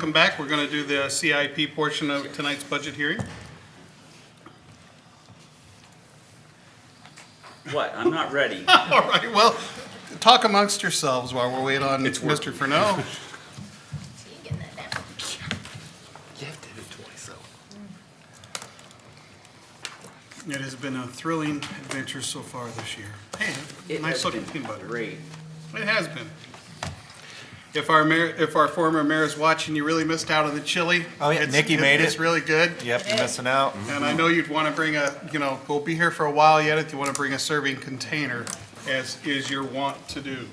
welcome back. We're going to do the CIP portion of tonight's budget hearing. What? I'm not ready. All right, well, talk amongst yourselves while we're waiting on Mr. Furneaux. It has been a thrilling adventure so far this year. Hey, nice looking peanut butter. Great. It has been. If our former mayor is watching, you really missed out on the chili. Oh, yeah, Nikki made it. It's really good. Yep, you're missing out. And I know you'd want to bring we'll be here for a while yet if you want to bring a serving container, as is your wont to do.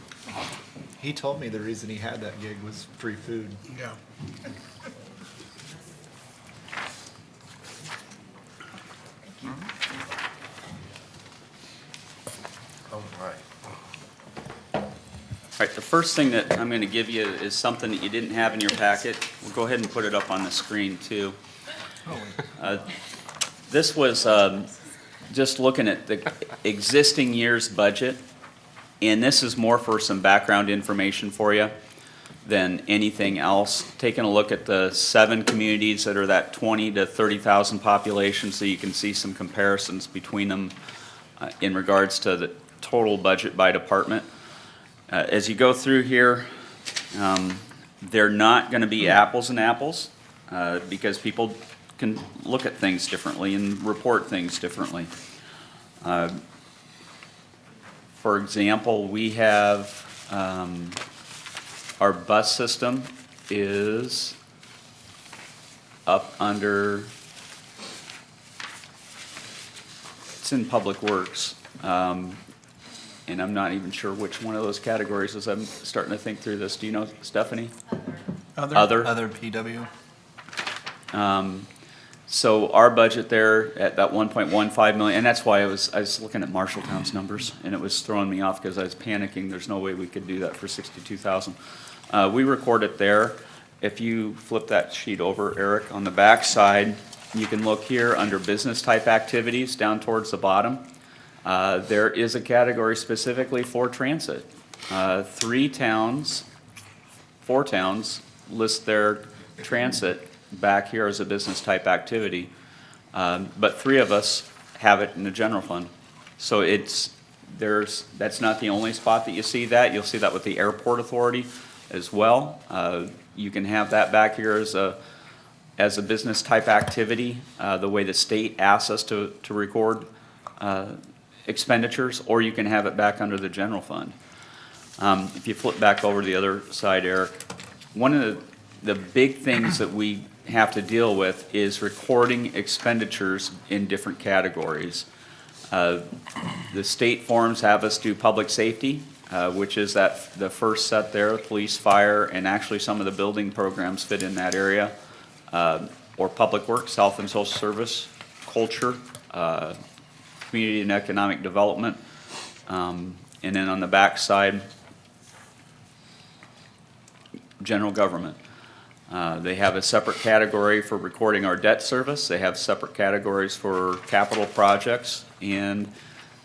He told me the reason he had that gig was free food. Yeah. Oh, right. All right, the first thing that I'm going to give you is something that you didn't have in your packet. We'll go ahead and put it up on the screen, too. This was just looking at the existing year's budget, and this is more for some background information for you than anything else. Taking a look at the 7 communities that are that 20 to 30,000 population, so you can see some comparisons between them in regards to the total budget by department. As you go through here, they're not going to be apples and apples because people can look at things differently and report things differently. For example, we have our bus system is up under, it's in Public Works. And I'm not even sure which one of those categories as I'm starting to think through this. Do you know, Stephanie? Other. Other PW. So our budget there at that 1.15 million, and that's why I was looking at Marshalltown's numbers, and it was throwing me off because I was panicking. There's no way we could do that for 62,000. We record it there. If you flip that sheet over, Eric, on the back side, you can look here under business type activities down towards the bottom. There is a category specifically for transit. 4 towns list their transit back here as a business type activity. But 3 of us have it in the general fund. So that's not the only spot that you see that. You'll see that with the airport authority as well. You can have that back here as a business type activity, the way the state asks us to record expenditures, or you can have it back under the general fund. If you flip back over to the other side, Eric, one of the big things that we have to deal with is recording expenditures in different categories. The state forms have us do public safety, which is the first set there, police, fire, and actually some of the building programs fit in that area, or public works, health and social service, culture, community and economic development, and then on the back side, general government. They have a separate category for recording our debt service. They have separate categories for capital projects, and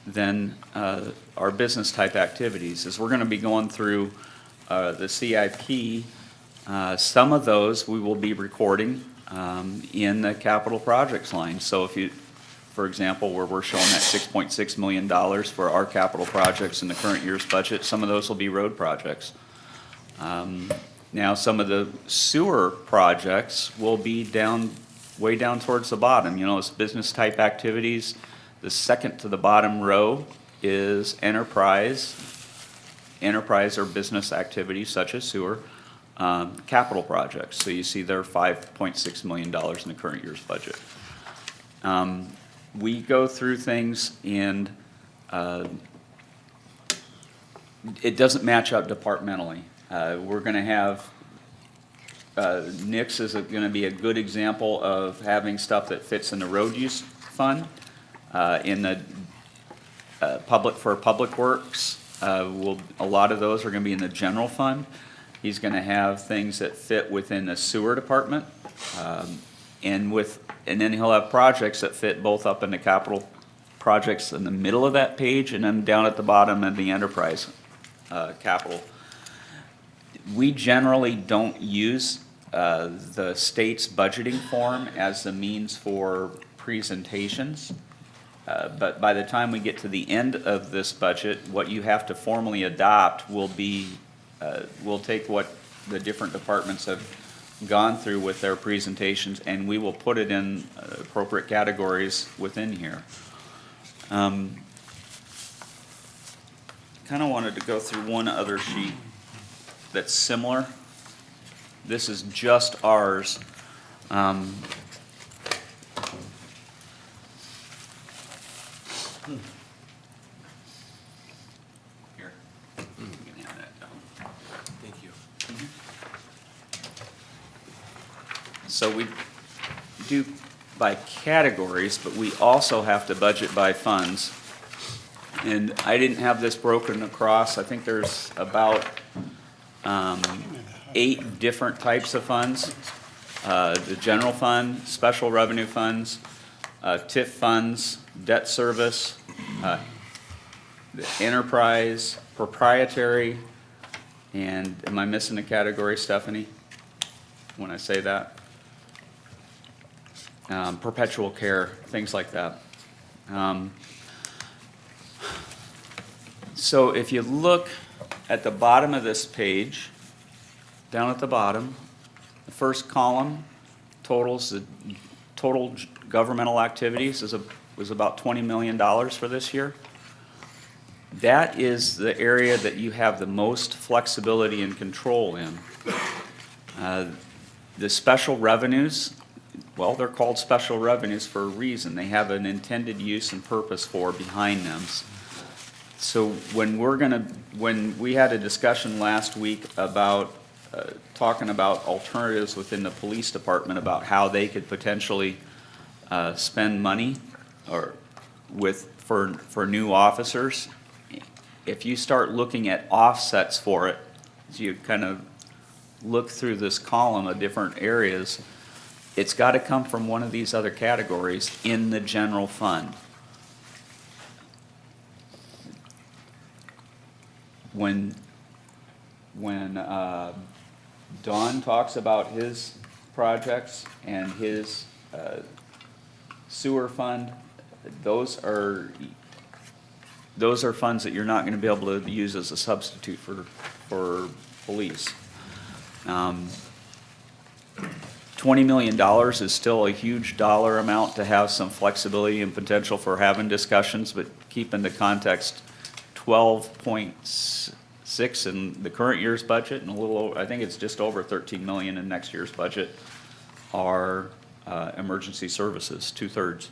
then our business type activities. As we're going to be going through the CIP, some of those we will be recording in the capital projects line. So if you, for example, where we're showing that $6.6 million for our capital projects in the current year's budget, some of those will be road projects. Now, some of the sewer projects will be way down towards the bottom. You know, it's business type activities. The second to the bottom row is enterprise or business activities such as sewer, capital projects. So you see there $5.6 million in the current year's budget. We go through things and it doesn't match up departmentally. We're going to have, Nix is going to be a good example of having stuff that fits in the road use fund. In the public works, a lot of those are going to be in the general fund. He's going to have things that fit within the sewer department, and then he'll have projects that fit both up in the capital projects in the middle of that page, and then down at the bottom in the enterprise capital. We generally don't use the state's budgeting form as the means for presentations. But by the time we get to the end of this budget, what you have to formally adopt will be, we'll take what the different departments have gone through with their presentations, and we will put it in appropriate categories within here. Kind of wanted to go through one other sheet that's similar. This is just ours. Here. You can have that down. Thank you. So we do by categories, but we also have to budget by funds. And I didn't have this broken across. I think there's about 8 different types of funds. The general fund, special revenue funds, TIF funds, debt service, the enterprise, proprietary, and am I missing a category, Stephanie, when I say that? Perpetual care, things like that. So if you look at the bottom of this page, down at the bottom, the first column totals the total governmental activities was about $20 million for this year. That is the area that you have the most flexibility and control in. The special revenues, well, they're called special revenues for a reason. They have an intended use and purpose behind them. So when we had a discussion last week about talking about alternatives within the police department about how they could potentially spend money for new officers, if you start looking at offsets for it, as you kind of look through this column of different areas, it's got to come from one of these other categories in the general fund. When Don talks about his projects and his sewer fund, those are funds that you're not going to be able to use as a substitute for police. $20 million is still a huge dollar amount to have some flexibility and potential for having discussions, but keep in the context 12.6 in the current year's budget and a little over, I think it's just over 13 million in next year's budget are emergency services, 2/3.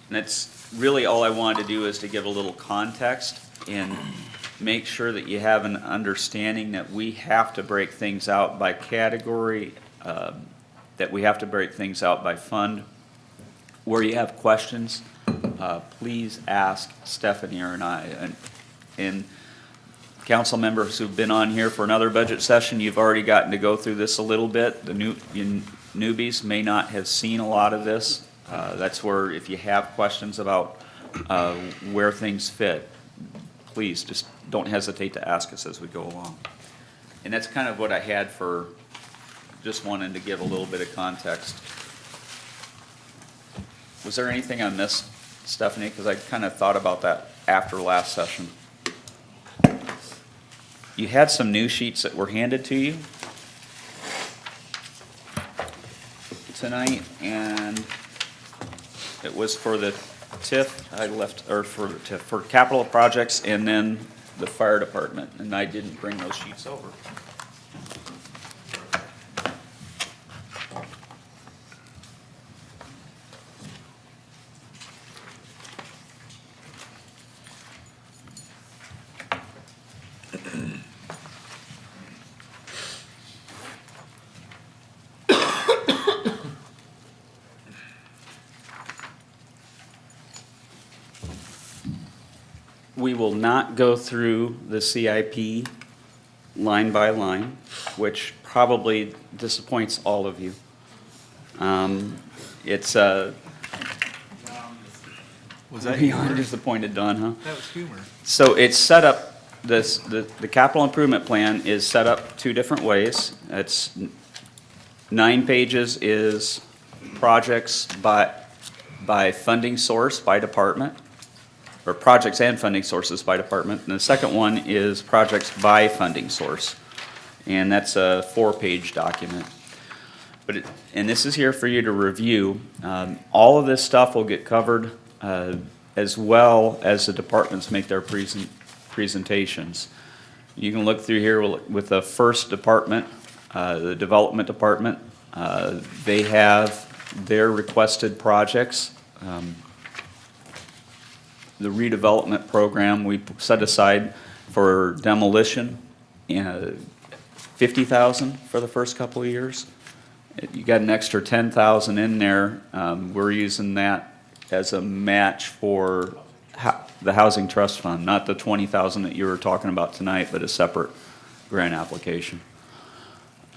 And that's really all I wanted to do is to give a little context and make sure that you have an understanding that we have to break things out by category, that we have to break things out by fund. Where you have questions, please ask Stephanie or I. And council members who've been on here for another budget session, you've already gotten to go through this a little bit. The newbies may not have seen a lot of this. That's where if you have questions about where things fit, please just don't hesitate to ask us as we go along. And that's kind of what I had for just wanting to give a little bit of context. Was there anything I missed, Stephanie? Because I kind of thought about that after last session. You had some new sheets that were handed to you tonight, and it was for the TIF, for capital projects, and then the fire department, and I didn't bring those sheets over. We will not go through the CIP line by line, which probably disappoints all of you. It's Was that you are humor? disappointed, Don, huh? That was humor. So it's set up the capital improvement plan is set up two different ways. It's 9 pages is projects by funding source by department, or projects and funding sources by department. And the second one is projects by funding source. And that's a 4-page document. And this is here for you to review. All of this stuff will get covered as well as the departments make their presentations. You can look through here with the first department, the development department. They have their requested projects. The redevelopment program we set aside for demolition, $50,000 for the first couple of years. You got an extra $10,000 in there. We're using that as a match for the Housing Trust Fund, not the $20,000 that you were talking about tonight, but a separate grant application.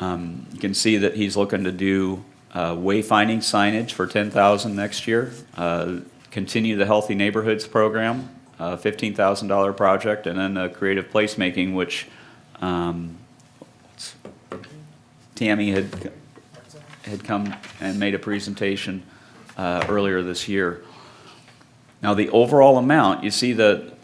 You can see that he's looking to do wayfinding signage for $10,000 next year. Continue the Healthy Neighborhoods program, $15,000 project, and then the creative placemaking, which Tammy had come and made a presentation earlier this year. Now, the overall amount, you see that,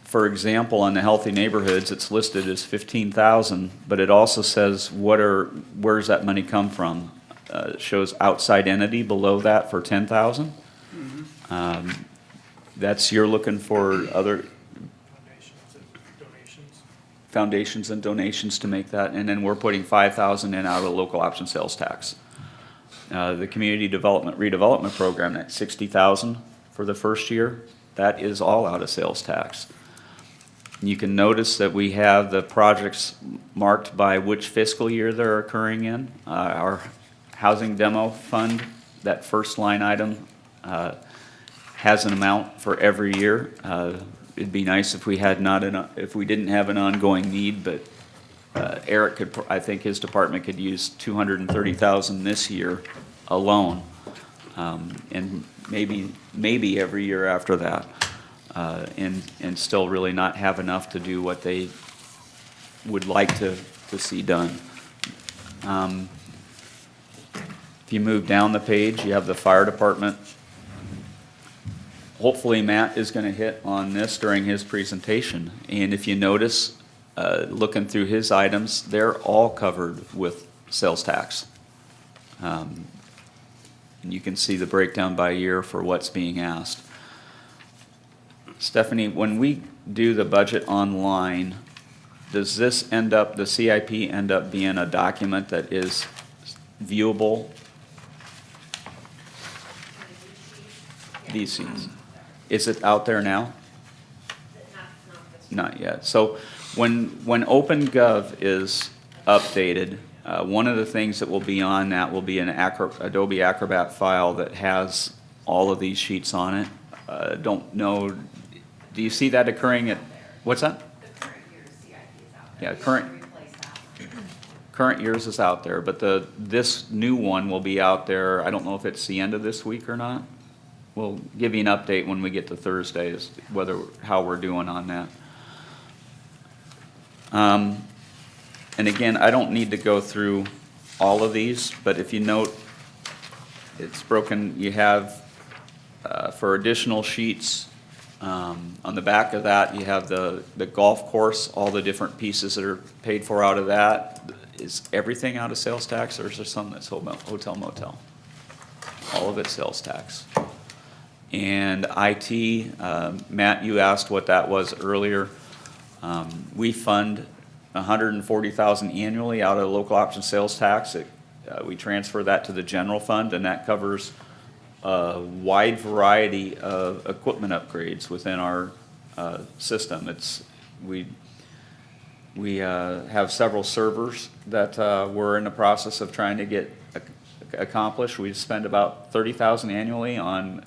for example, on the Healthy Neighborhoods, it's listed as $15,000, but it also says where's that money come from? It shows outside entity below that for $10,000. That's, you're looking for other foundations and donations to make that, and then we're putting $5,000 in out of the local option sales tax. The community development redevelopment program, that's $60,000 for the first year. That is all out of sales tax. You can notice that we have the projects marked by which fiscal year they're occurring in. Our housing demo fund, that first line item, has an amount for every year. It'd be nice if we didn't have an ongoing need, but Eric could, I think his department could use $230,000 this year alone, and maybe every year after that, and still really not have enough to do what they would like to see done. If you move down the page, you have the fire department. Hopefully Matt is going to hit on this during his presentation. And if you notice, looking through his items, they're all covered with sales tax. And you can see the breakdown by year for what's being asked. Stephanie, when we do the budget online, does this end up, the CIP end up being a document that is viewable? These scenes. Is it out there now? Not yet. So when OpenGov is updated, one of the things that will be on that will be an Adobe Acrobat file that has all of these sheets on it. Don't know, do you see that occurring at, what's that? The current year's CIP is out there. Yeah, We should replace that. current year's is out there, but this new one will be out there. I don't know if it's the end of this week or not. We'll give you an update when we get to Thursday as how we're doing on that. And again, I don't need to go through all of these, but if you note, it's broken. You have for additional sheets on the back of that, you have the golf course, all the different pieces that are paid for out of that. Is everything out of sales tax, or is there some that's hotel motel? All of it's sales tax. And IT, Matt, you asked what that was earlier. We fund $140,000 annually out of the local option sales tax. We transfer that to the general fund, and that covers a wide variety of equipment upgrades within our system. We have several servers that we're in the process of trying to get accomplished. We spend about $30,000 annually on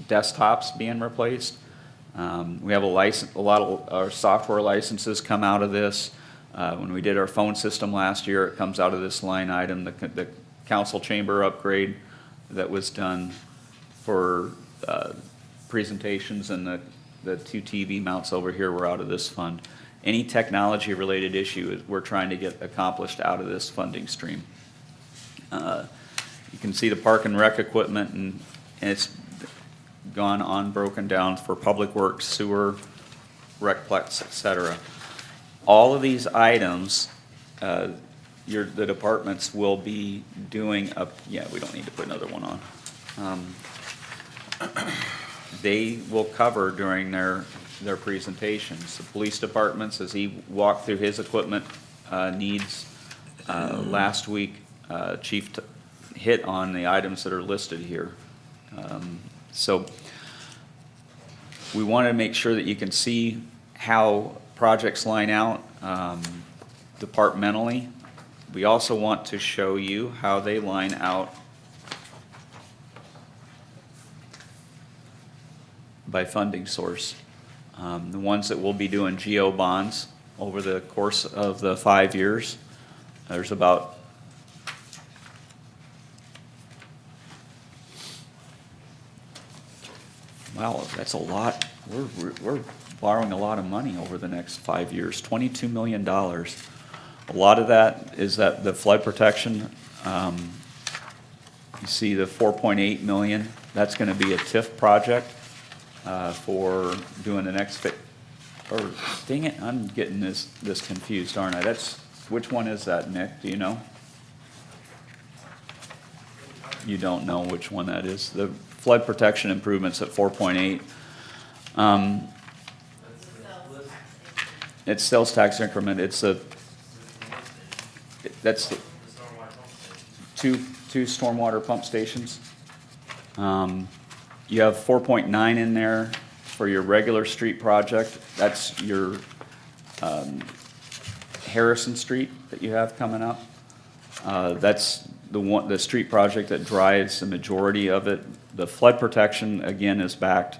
desktops being replaced. We have a lot of our software licenses come out of this. When we did our phone system last year, it comes out of this line item. The council chamber upgrade that was done for presentations and the the 2 TV mounts over here were out of this fund. Any technology-related issue, we're trying to get accomplished out of this funding stream. You can see the park and rec equipment, and it's gone on, broken down for public works, sewer, recplex, et cetera. All of these items, the departments will be doing yeah, we don't need to put another one on. They will cover during their presentations. The police departments, as he walked through his equipment needs last week, Chief hit on the items that are listed here. So we want to make sure that you can see how projects line out departmentally. We also want to show you how they line out by funding source. The ones that will be doing GO bonds over the course of the 5 years, there's about wow, that's a lot. We're borrowing a lot of money over the next 5 years, $22 million. A lot of that is that the flood protection. You see the 4.8 million, that's gonna be a TIF project for doing the next or dang it, I'm getting this confused, aren't I? Which one is that, Nick? Do you know? You don't know which one that is. The flood protection improvements at 4.8. It's sales tax increment. That's the two stormwater pump stations. You have 4.9 in there for your regular street project. That's your Harrison Street that you have coming up. That's the street project that drives the majority of it. The flood protection, again, is backed.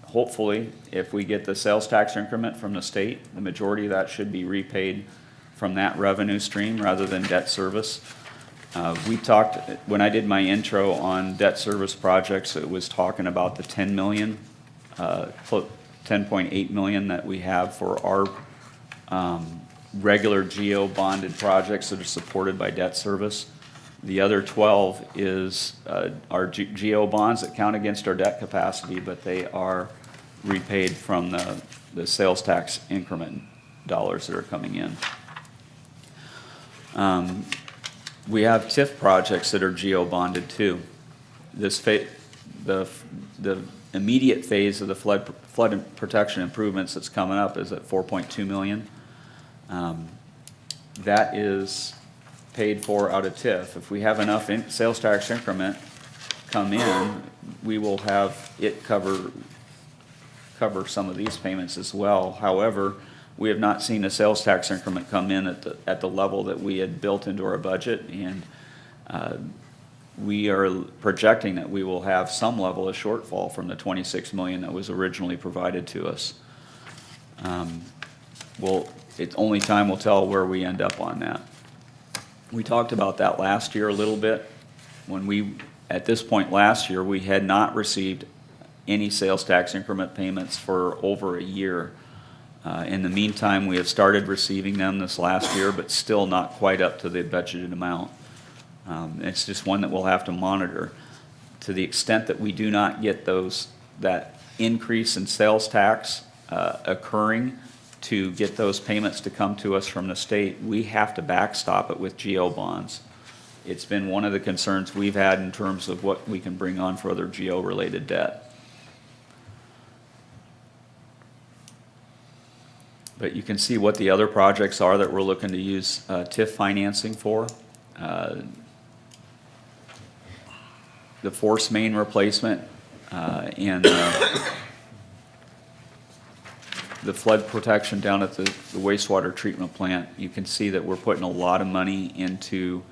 Hopefully, if we get the sales tax increment from the state, the majority of that should be repaid from that revenue stream rather than debt service. We talked, when I did my intro on debt service projects, it was talking about the 10 million, 10.8 million that we have for our regular GO bonded projects that are supported by debt service. The other 12 is our GO bonds that count against our debt capacity, but they are repaid from the sales tax increment dollars that are coming in. We have TIF projects that are GO bonded too. The immediate phase of the flood protection improvements that's coming up is at 4.2 million. That is paid for out of TIF. If we have enough sales tax increment come in, we will have it cover some of these payments as well. However, we have not seen a sales tax increment come in at the level that we had built into our budget, and we are projecting that we will have some level of shortfall from the 26 million that was originally provided to us. Only time will tell where we end up on that. We talked about that last year a little bit. At this point last year, we had not received any sales tax increment payments for over a year. In the meantime, we have started receiving them this last year, but still not quite up to the budgeted amount. It's just one that we'll have to monitor. To the extent that we do not get that increase in sales tax occurring to get those payments to come to us from the state, we have to backstop it with GO bonds. It's been one of the concerns we've had in terms of what we can bring on for other GO-related debt. But you can see what the other projects are that we're looking to use TIF financing for. The force main replacement and the flood protection down at the wastewater treatment plant. You can see that we're putting a lot of money into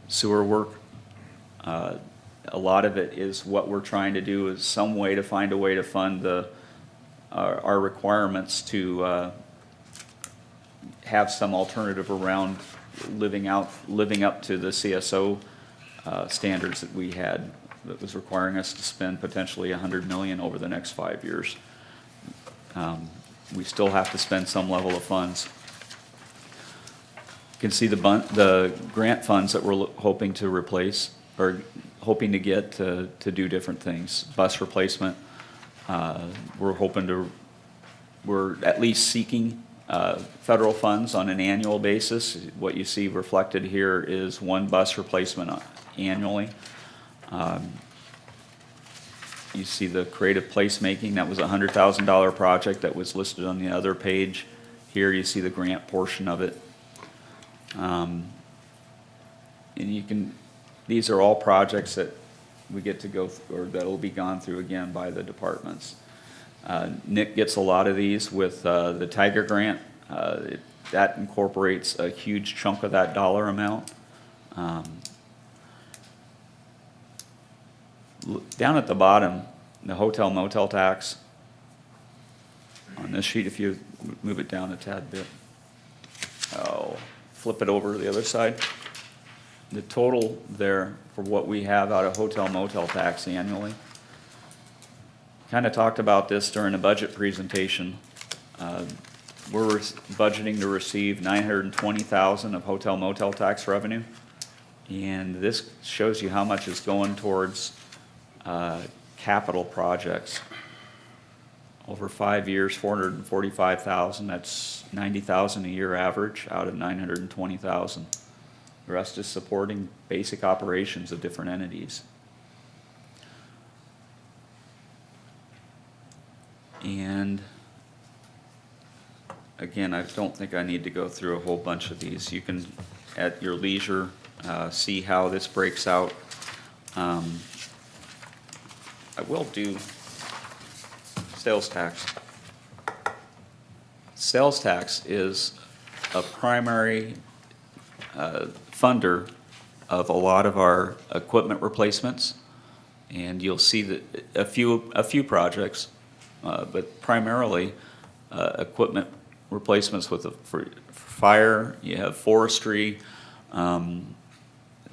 sewer work. A lot of it is what we're trying to do is some way to find a way to fund our requirements to have some alternative around living up to the CSO standards that we had that was requiring us to spend potentially $100 million over the next 5 years. We still have to spend some level of funds. You can see the grant funds that we're hoping to replace, or hoping to get to do different things. Bus replacement, we're at least seeking federal funds on an annual basis. What you see reflected here is one bus replacement annually. You see the creative placemaking, that was a $100,000 project that was listed on the other page. Here you see the grant portion of it. And these are all projects that we get to go, or that'll be gone through again by the departments. Nick gets a lot of these with the Tiger Grant. That incorporates a huge chunk of that dollar amount. Down at the bottom, the hotel motel tax. On this sheet, if you move it down a tad bit. Oh, flip it over to the other side. The total there for what we have out of hotel motel tax annually. Kind of talked about this during the budget presentation. We're budgeting to receive $920,000 of hotel motel tax revenue. And this shows you how much is going towards capital projects. Over 5 years, $445,000, that's $90,000 a year average out of $920,000. The rest is supporting basic operations of different entities. And again, I don't think I need to go through a whole bunch of these. You can, at your leisure, see how this breaks out. I will do sales tax. Sales tax is a primary funder of a lot of our equipment replacements, and you'll see that a few projects, but primarily equipment replacements for fire. You have forestry,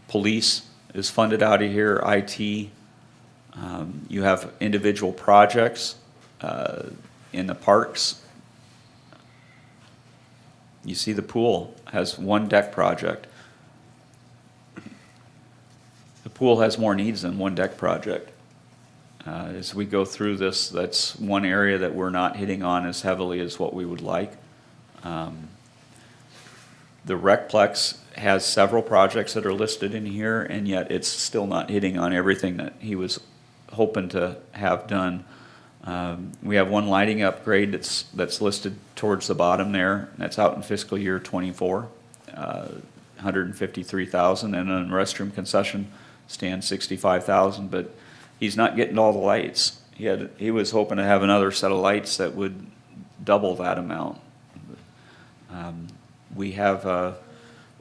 police is funded out of here, IT. You have individual projects in the parks. You see the pool has one deck project. The pool has more needs than one deck project. As we go through this, that's one area that we're not hitting on as heavily as what we would like. The Recplex has several projects that are listed in here, and yet it's still not hitting on everything that he was hoping to have done. We have one lighting upgrade that's listed towards the bottom there. That's out in fiscal year '24, $153,000, and then restroom concession stand $65,000. But he's not getting all the lights. He was hoping to have another set of lights that would double that amount. We have a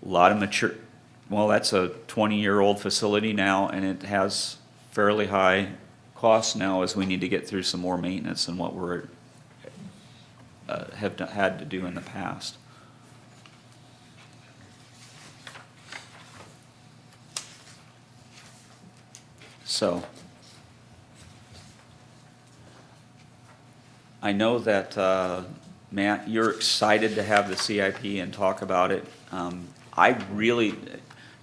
lot of mature. Well, that's a 20-year-old facility now, and it has fairly high costs now as we need to get through some more maintenance than what we're had to do in the past. So I know that Matt, you're excited to have the CIP and talk about it.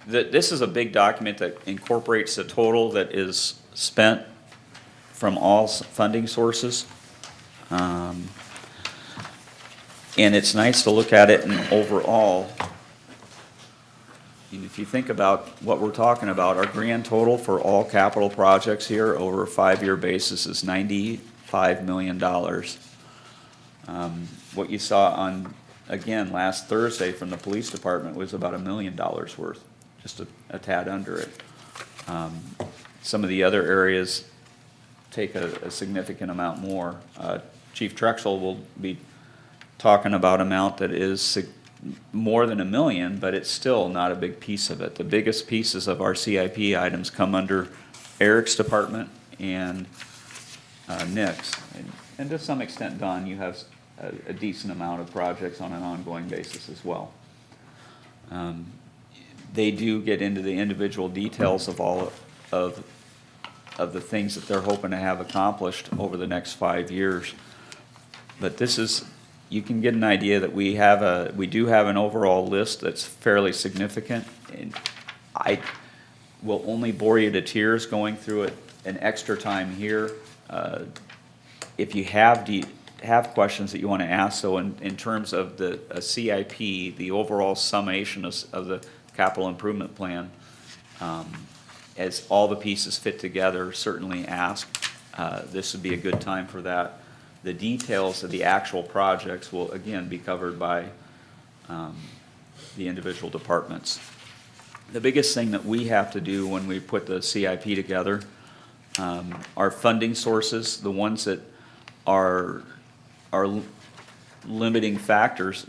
This is a big document that incorporates the total that is spent from all funding sources. And it's nice to look at it and overall. And if you think about what we're talking about, our grand total for all capital projects here over a 5-year basis is $95 million. What you saw on, again, last Thursday from the police department was about $1 million worth, just a tad under it. Some of the other areas take a significant amount more. Chief Trexel will be talking about amount that is more than $1 million, but it's still not a big piece of it. The biggest pieces of our CIP items come under Eric's department and Nick's. And to some extent, Don, you have a decent amount of projects on an ongoing basis as well. They do get into the individual details of all of the things that they're hoping to have accomplished over the next 5 years. But this is, you can get an idea that we do have an overall list that's fairly significant. And I will only bore you to tears going through it an extra time here. If you have questions that you want to ask, so in terms of a CIP, the overall summation of the capital improvement plan, as all the pieces fit together, certainly ask. This would be a good time for that. The details of the actual projects will again be covered by the individual departments. The biggest thing that we have to do when we put the CIP together, our funding sources, the ones that are limiting factors.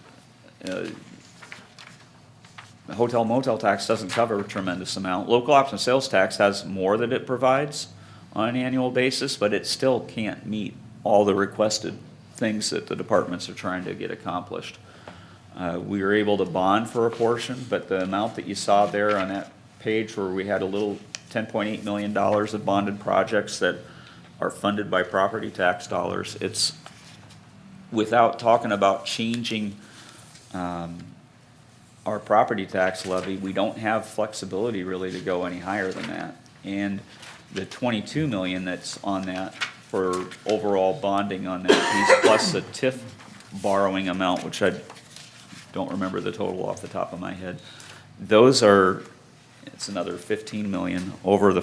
Hotel motel tax doesn't cover a tremendous amount. Local option sales tax has more that it provides on an annual basis, but it still can't meet all the requested things that the departments are trying to get accomplished. We were able to bond for a portion, but the amount that you saw there on that page where we had a little $10.8 million of bonded projects that are funded by property tax dollars, it's without talking about changing our property tax levy, we don't have flexibility really to go any higher than that. And the 22 million that's on that for overall bonding on that piece, plus the TIF borrowing amount, which I don't remember the total off the top of my head. Those are, it's another 15 million over the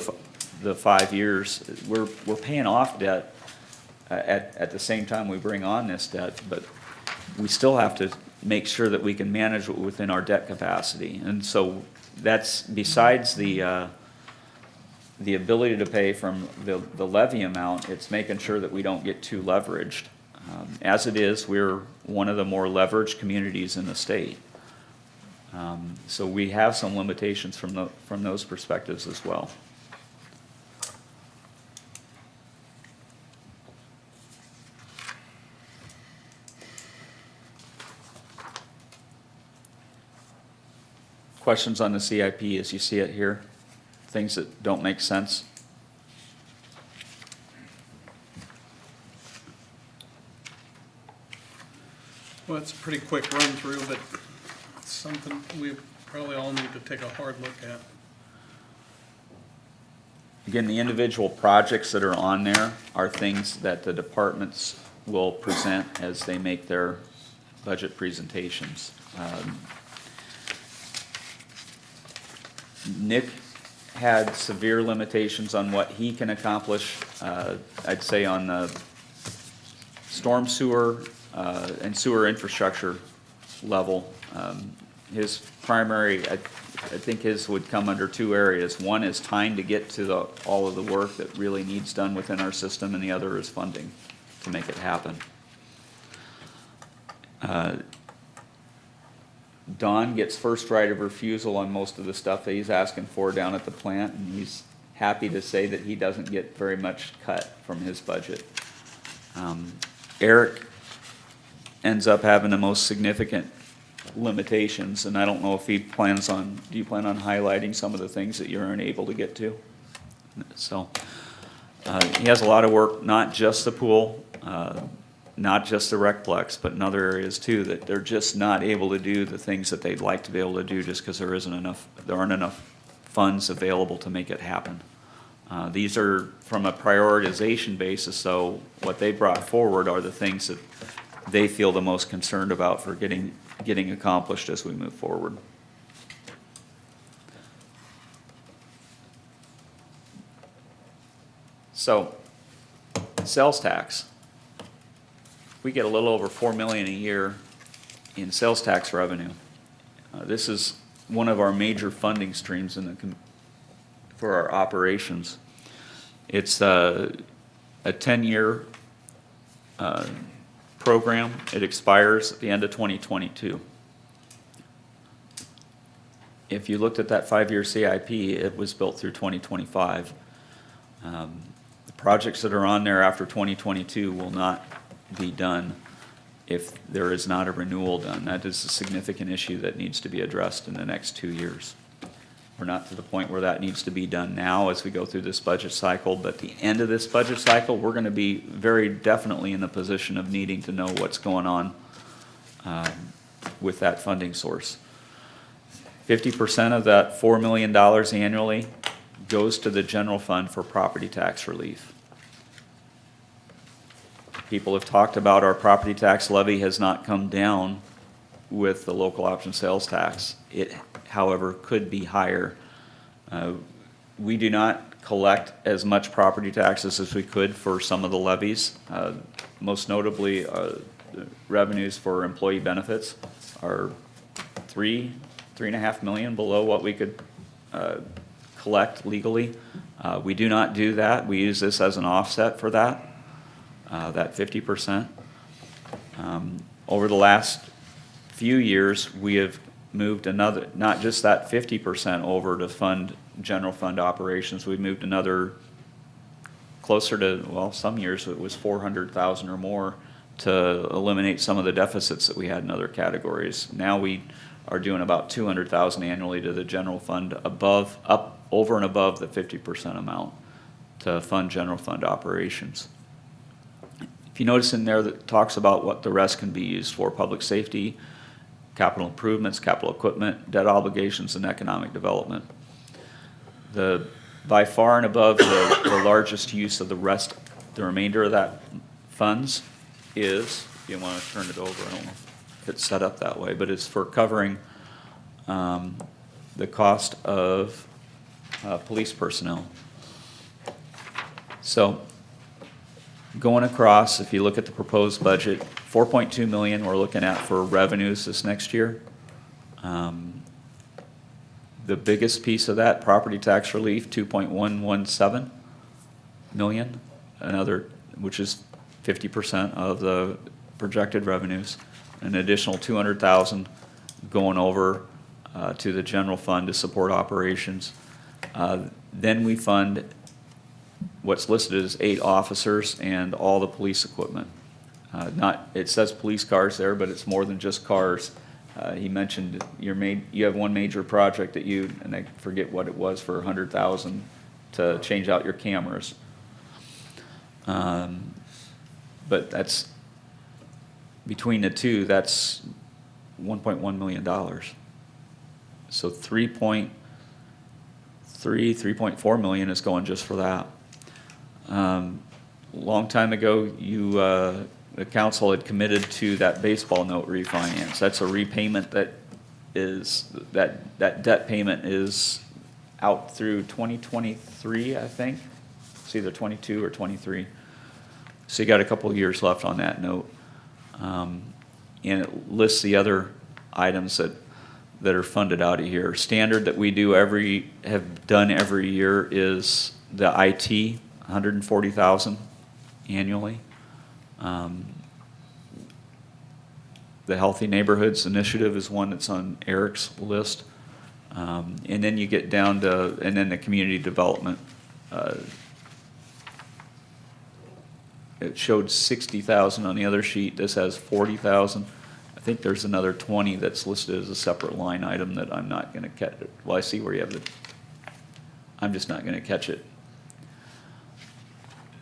5 years. We're paying off debt at the same time we bring on this debt, but we still have to make sure that we can manage it within our debt capacity. And so that's besides the ability to pay from the levy amount, it's making sure that we don't get too leveraged. As it is, we're one of the more leveraged communities in the state. So we have some limitations from those perspectives as well. Questions on the CIP as you see it here? Things that don't make sense? Well, it's a pretty quick run through, but it's something we probably all need to take a hard look at. Again, the individual projects that are on there are things that the departments will present as they make their budget presentations. Nick had severe limitations on what he can accomplish, I'd say on the storm sewer and sewer infrastructure level. His primary, I think his would come under two areas. One is time to get to all of the work that really needs done within our system, and the other is funding to make it happen. Don gets first right of refusal on most of the stuff that he's asking for down at the plant, and he's happy to say that he doesn't get very much cut from his budget. Eric ends up having the most significant limitations, and I don't know if he plans on, do you plan on highlighting some of the things that you're unable to get to? So, he has a lot of work, not just the pool, not just the Recplex, but in other areas too, that they're just not able to do the things that they'd like to be able to do just because there aren't enough funds available to make it happen. These are from a prioritization basis, so what they brought forward are the things that they feel the most concerned about for getting accomplished as we move forward. So, sales tax. We get a little over $4 million a year in sales tax revenue. This is one of our major funding streams for our operations. It's a 10-year program. It expires at the end of 2022. If you looked at that 5-year CIP, it was built through 2025. The projects that are on there after 2022 will not be done if there is not a renewal done. That is a significant issue that needs to be addressed in the next 2 years. We're not to the point where that needs to be done now as we go through this budget cycle, but at the end of this budget cycle, we're gonna be very definitely in the position of needing to know what's going on with that funding source. 50% of that $4 million annually goes to the general fund for property tax relief. People have talked about our property tax levy has not come down with the local option sales tax. It, however, could be higher. We do not collect as much property taxes as we could for some of the levies. Most notably, the revenues for employee benefits are 3.5 million below what we could collect legally. We do not do that. We use this as an offset for that 50%. Over the last few years, we have moved another, not just that 50% over to fund general fund operations, we've moved another closer to, well, some years it was 400,000 or more to eliminate some of the deficits that we had in other categories. Now we are doing about 200,000 annually to the general fund over and above the 50% amount to fund general fund operations. If you notice in there that it talks about what the rest can be used for, public safety, capital improvements, capital equipment, debt obligations, and economic development. By far and above the largest use of the remainder of that funds is, if you want to turn it over, I don't know if it's set up that way, but it's for covering the cost of police personnel. So going across, if you look at the proposed budget, 4.2 million we're looking at for revenues this next year. The biggest piece of that, property tax relief, 2.117 million, which is 50% of the projected revenues. An additional 200,000 going over to the general fund to support operations. Then we fund what's listed as 8 officers and all the police equipment. It says police cars there, but it's more than just cars. He mentioned you have one major project that and I forget what it was, for 100,000 to change out your cameras. But that's, between the two, that's $1.1 million. So 3.4 million is going just for that. Long time ago, the council had committed to that baseball note refinance. That's a repayment that debt payment is out through 2023, I think. It's either 22 or 23. So you got a couple of years left on that note. And it lists the other items that are funded out of here. Standard that we have done every year is the IT, 140,000 annually. The Healthy Neighborhoods Initiative is one that's on Eric's list. And then you get down to, and then the community development. It showed 60,000 on the other sheet. This has 40,000. I think there's another 20 that's listed as a separate line item that I'm not going to catch. Well, I see where you have I'm just not going to catch it.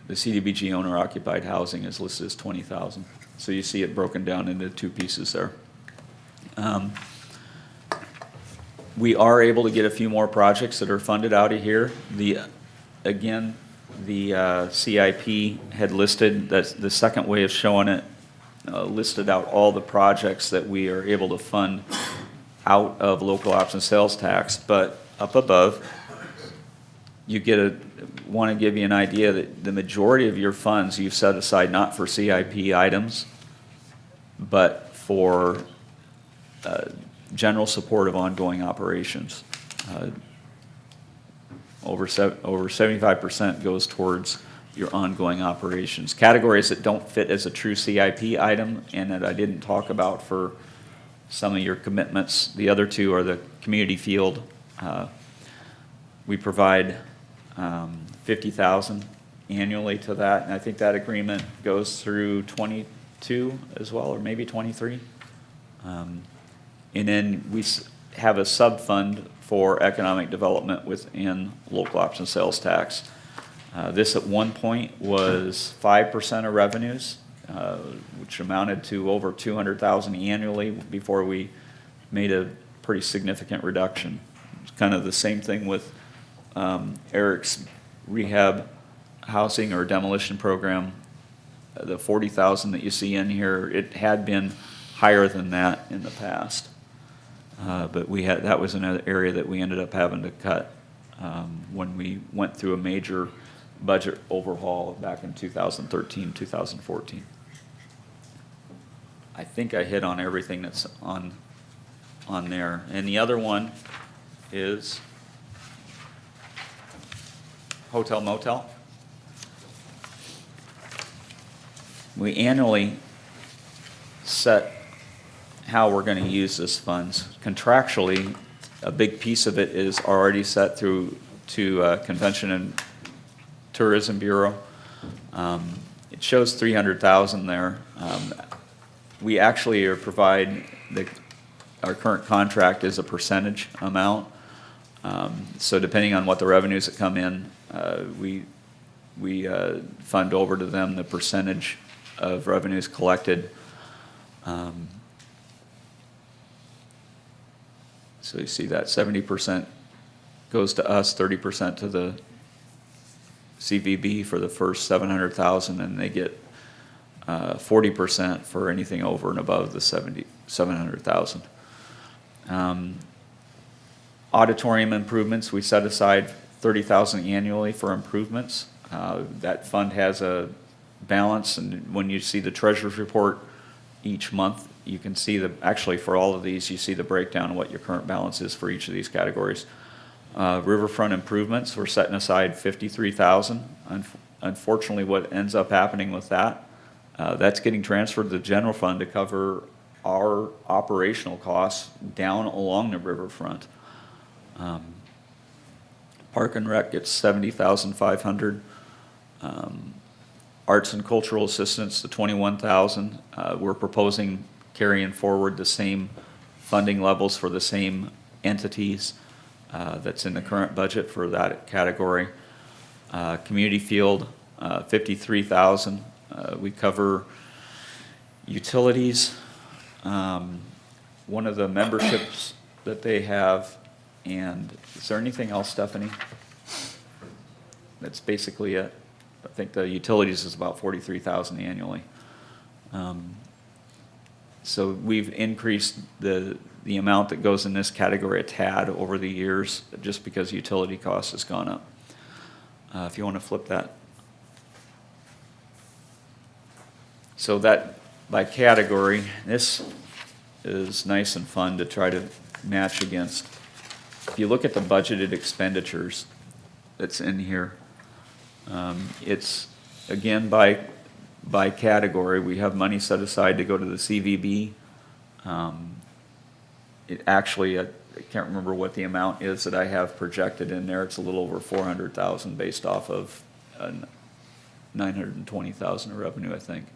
The CDBG owner-occupied housing is listed as 20,000. So you see it broken down into 2 pieces there. We are able to get a few more projects that are funded out of here. The CIP had listed, that's the second way of showing it, listed out all the projects that we are able to fund out of local option sales tax. But up above, want to give you an idea that the majority of your funds you've set aside not for CIP items, but for general support of ongoing operations. Over 75% goes towards your ongoing operations. Categories that don't fit as a true CIP item and that I didn't talk about for some of your commitments. The other 2 are the community field. We provide 50,000 annually to that, and I think that agreement goes through 22 as well, or maybe 23. And then we have a sub-fund for economic development within local option sales tax. This at one point was 5% of revenues, which amounted to over 200,000 annually before we made a pretty significant reduction. It's kind of the same thing with Eric's rehab housing or demolition program. The 40,000 that you see in here, it had been higher than that in the past. But that was another area that we ended up having to cut when we went through a major budget overhaul back in 2013, 2014. I think I hit on everything that's on there. And the other one is hotel motel. We annually set how we're going to use this funds. Contractually, a big piece of it is already set through to Convention and Tourism Bureau. It shows 300,000 there. We actually provide our current contract is a percentage amount. So depending on what the revenues that come in, we fund over to them the percentage of revenues collected. So you see that 70% goes to us, 30% to the CVB for the first 700,000, and they get 40% for anything over and above the 700,000. Auditorium improvements, we set aside 30,000 annually for improvements. That fund has a balance, and when you see the treasurer's report each month, you can see actually for all of these, you see the breakdown of what your current balance is for each of these categories. Riverfront improvements, we're setting aside 53,000. Unfortunately, what ends up happening with that, that's getting transferred to the general fund to cover our operational costs down along the riverfront. Park and Rec gets 70,500. Arts and cultural assistance, the 21,000. We're proposing carrying forward the same funding levels for the same entities that's in the current budget for that category. Community field, 53,000. We cover utilities, one of the memberships that they have, and is there anything else, Stephanie? That's basically it. I think the utilities is about 43,000 annually. So we've increased the amount that goes in this category a tad over the years, just because utility cost has gone up. If you want to flip that. So that by category, this is nice and fun to try to match against. If you look at the budgeted expenditures that's in here, it's again by category. We have money set aside to go to the CVB. It actually, I can't remember what the amount is that I have projected in there. It's a little over 400,000 based off of 920,000 of revenue, I think.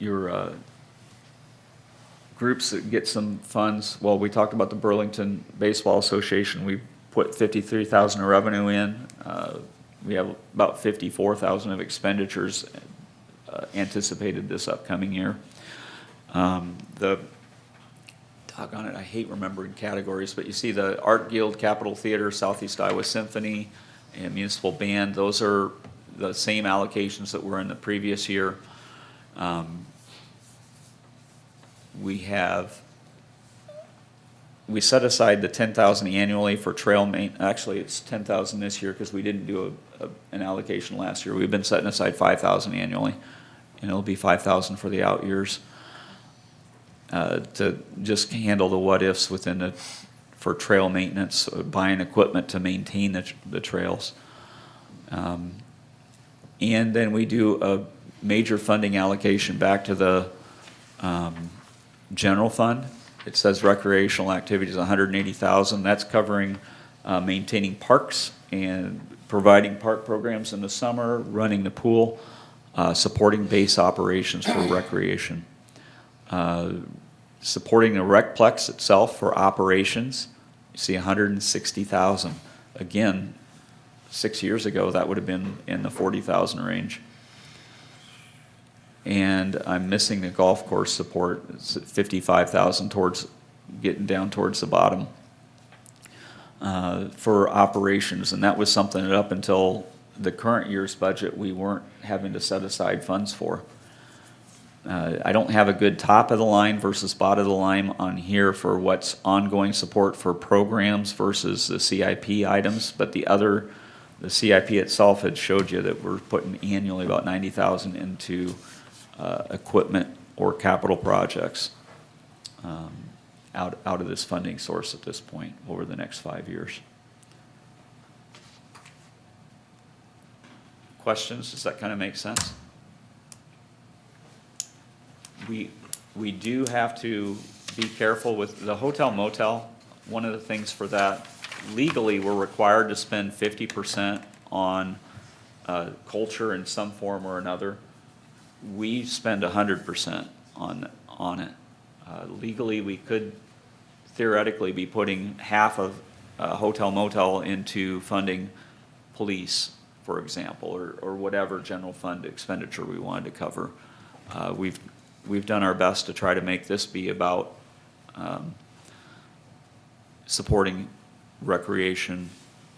Your groups that get some funds, well, we talked about the Burlington Baseball Association. We put 53,000 of revenue in. We have about 54,000 of expenditures anticipated this upcoming year. Doggone it, I hate remembering categories, but you see the Art Guild, Capitol Theater, Southeast Iowa Symphony, and Municipal Band. Those are the same allocations that were in the previous year. We set aside the 10,000 annually for trail actually it's 10,000 this year because we didn't do an allocation last year. We've been setting aside 5,000 annually, and it'll be 5,000 for the out years to just handle the what ifs for trail maintenance, buying equipment to maintain the trails. And then we do a major funding allocation back to the general fund. It says recreational activities, 180,000. That's covering maintaining parks and providing park programs in the summer, running the pool, supporting base operations for recreation, supporting the Recplex itself for operations. You see $160,000. Again, 6 years ago, that would have been in the 40,000 range. And I'm missing the golf course support. It's at 55,000 towards, getting down towards the bottom, for operations. And that was something that up until the current year's budget, we weren't having to set aside funds for. I don't have a good top of the line versus bottom of the line on here for what's ongoing support for programs versus the CIP items, but the CIP itself had showed you that we're putting annually about 90,000 into equipment or capital projects out of this funding source at this point over the next 5 years. Questions? Does that kind of make sense? We do have to be careful with the hotel motel. One of the things for that, legally, we're required to spend 50% on culture in some form or another. We spend 100% on it. Legally, we could theoretically be putting half of hotel motel into funding police, for example, or whatever general fund expenditure we wanted to cover. We've done our best to try to make this be about supporting recreation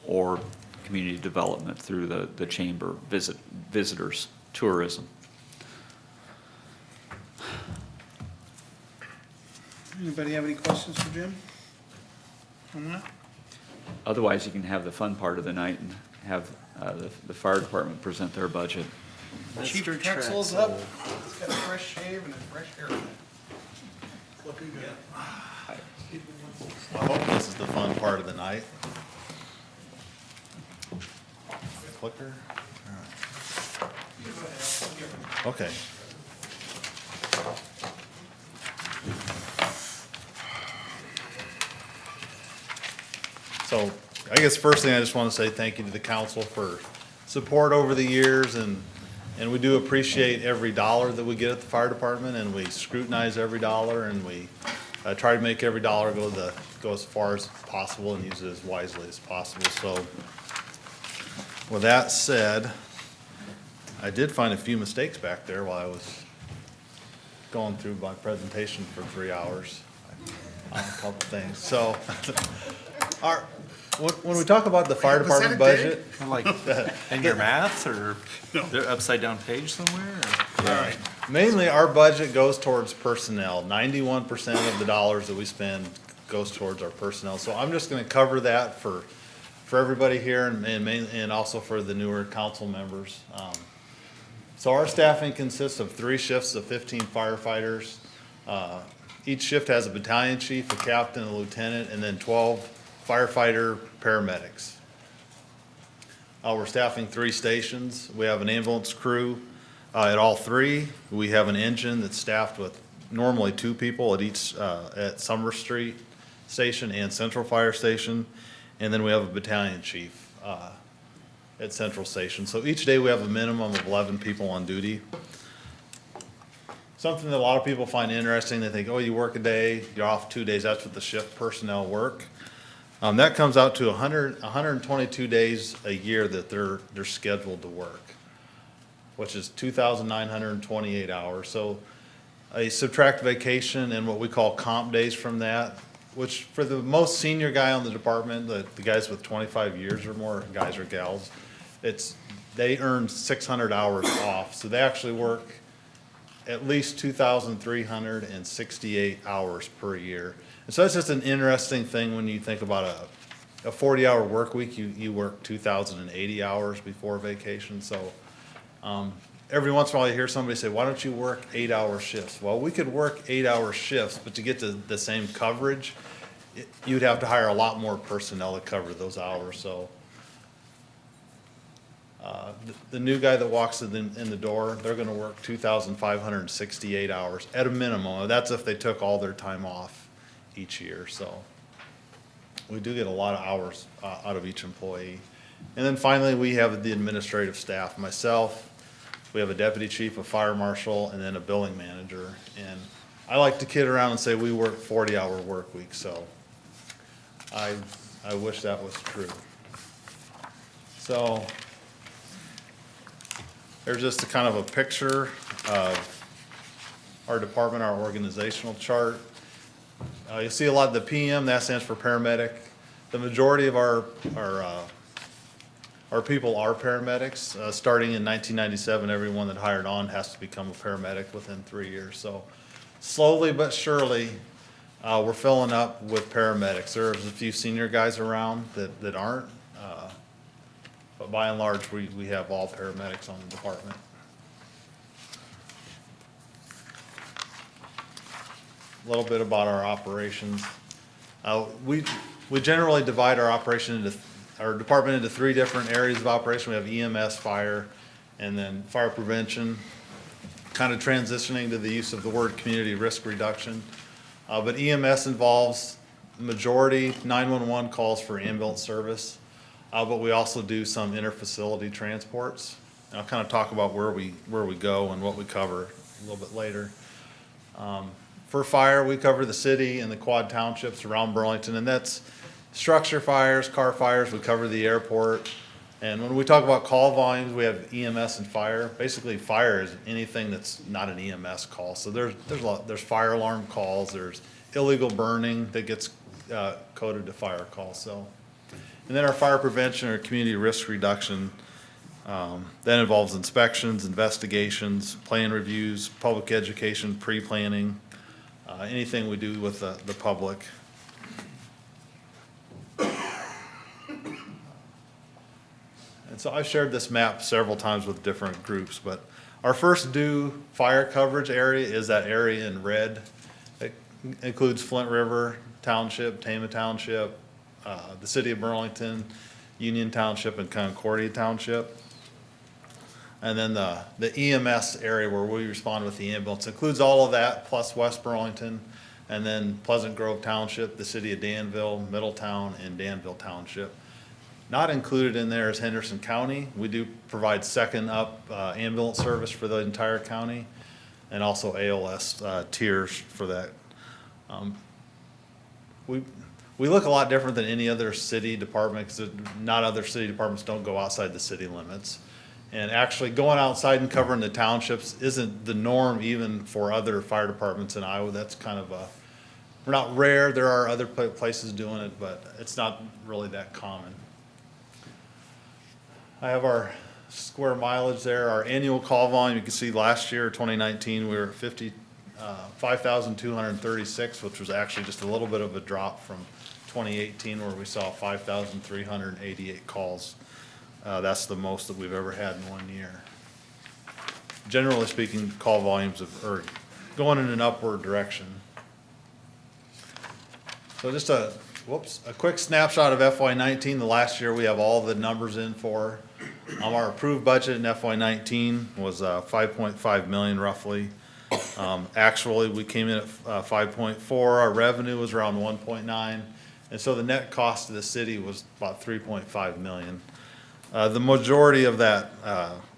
or community development through the chamber, visitors, tourism. Anybody have any questions for Jim on that? Otherwise, you can have the fun part of the night and have the fire department present their budget. Chief Trexel's up. He's got a fresh shave and a fresh haircut. Looking good. I hope this is the fun part of the night. Clicker? All right. Okay. So, I guess first thing I just want to say thank you to the council for support over the years, and we do appreciate every dollar that we get at the fire department, and we scrutinize every dollar, and we try to make every dollar go as far as possible and use it as wisely as possible. So, with that said, I did find a few mistakes back there while I was going through my presentation for 3 hours on a couple things. So, when we talk about the fire Was that department a day? budget, Like in your math, or they're upside down page somewhere? Or? All right. mainly our budget goes towards personnel. 91% of the dollars that we spend goes towards our personnel. So I'm just gonna cover that for everybody here and also for the newer council members. So our staffing consists of 3 shifts of 15 firefighters. Each shift has a battalion chief, a captain, a lieutenant, and then 12 firefighter paramedics. We're staffing 3 stations. We have an ambulance crew at all 3. We have an engine that's staffed with normally 2 people at each, at Summer Street Station and Central Fire Station. And then we have a battalion chief at Central Station. So each day we have a minimum of 11 people on duty. Something that a lot of people find interesting, they think, oh, you work a day, you're off 2 days, that's what the shift personnel work. That comes out to 122 days a year that they're scheduled to work, which is 2,928 hours. So I subtract vacation and what we call comp days from that, which for the most senior guy on the department, the guys with 25 years or more, guys or gals, they earn 600 hours off. So they actually work at least 2,368 hours per year. And so that's just an interesting thing when you think about a 40-hour work week, you work 2,080 hours before vacation. So every once in a while you hear somebody say, why don't you work 8-hour shifts? Well, we could work 8-hour shifts, but to get to the same coverage, you'd have to hire a lot more personnel to cover those hours. So the new guy that walks in the door, they're gonna work 2,568 hours at a minimum. That's if they took all their time off each year, so. we do get a lot of hours out of each employee. And then finally, we have the administrative staff, myself, we have a deputy chief, a fire marshal, and then a billing manager. And I like to kid around and say we work 40-hour work weeks, so I wish that was true. So there's just a kind of a picture of our department, our organizational chart. You see a lot of the PM, that stands for paramedic. The majority of our people are paramedics. Starting in 1997, everyone that hired on has to become a paramedic within 3 years. So slowly but surely, we're filling up with paramedics. There's a few senior guys around that aren't, but by and large, we have all paramedics on the department. A little bit about our operations. We generally divide our department into 3 different areas of operation. We have EMS, fire, and then fire prevention, kind of transitioning to the use of the word community risk reduction. But EMS involves majority 911 calls for ambulance service, but we also do some interfacility transports. And I'll kind of talk about where we go and what we cover a little bit later. For fire, we cover the city and the Quad Townships around Burlington, and that's structure fires, car fires, we cover the airport. And when we talk about call volumes, we have EMS and fire. Basically, fire is anything that's not an EMS call. So there's fire alarm calls, there's illegal burning that gets coded to fire calls. So, and then our fire prevention or community risk reduction, that involves inspections, investigations, plan reviews, public education, pre-planning, anything we do with the public. And so I've shared this map several times with different groups, but our first due fire coverage area is that area in red. It includes Flint River Township, Tama Township, the city of Burlington, Union Township, and Concordia Township. And then the EMS area where we respond with the ambulance includes all of that, plus West Burlington, and then Pleasant Grove Township, the city of Danville, Middletown, and Danville Township. Not included in there is Henderson County. We do provide second up ambulance service for the entire county, and also ALS tiers for that. We look a lot different than any other city department, because not other city departments don't go outside the city limits. And actually going outside and covering the townships isn't the norm even for other fire departments in Iowa. That's kind of we're not rare, there are other places doing it, but it's not really that common. I have our square mileage there, our annual call volume. You can see last year, 2019, we were at 5,236, which was actually just a little bit of a drop from 2018 where we saw 5,388 calls. That's the most that we've ever had in 1 year. Generally speaking, call volumes are going in an upward direction. So just a quick snapshot of FY19. The last year we have all the numbers in for. Our approved budget in FY19 was 5.5 million roughly. Actually, we came in at 5.4. Our revenue was around 1.9. And so the net cost to the city was about 3.5 million. The majority of that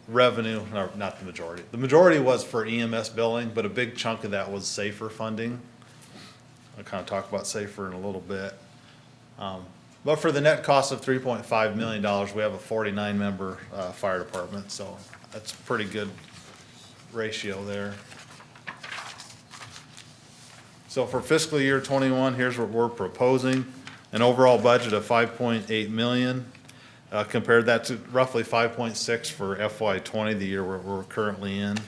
revenue, no, not the majority. The majority was for EMS billing, but a big chunk of that was SAFER funding. I'll kind of talk about SAFER in a little bit. But for the net cost of $3.5 million, we have a 49-member fire department, so that's a pretty good ratio there. So for fiscal year 21, here's what we're proposing. An overall budget of 5.8 million. Compared that to roughly 5.6 for FY20, the year we're currently in.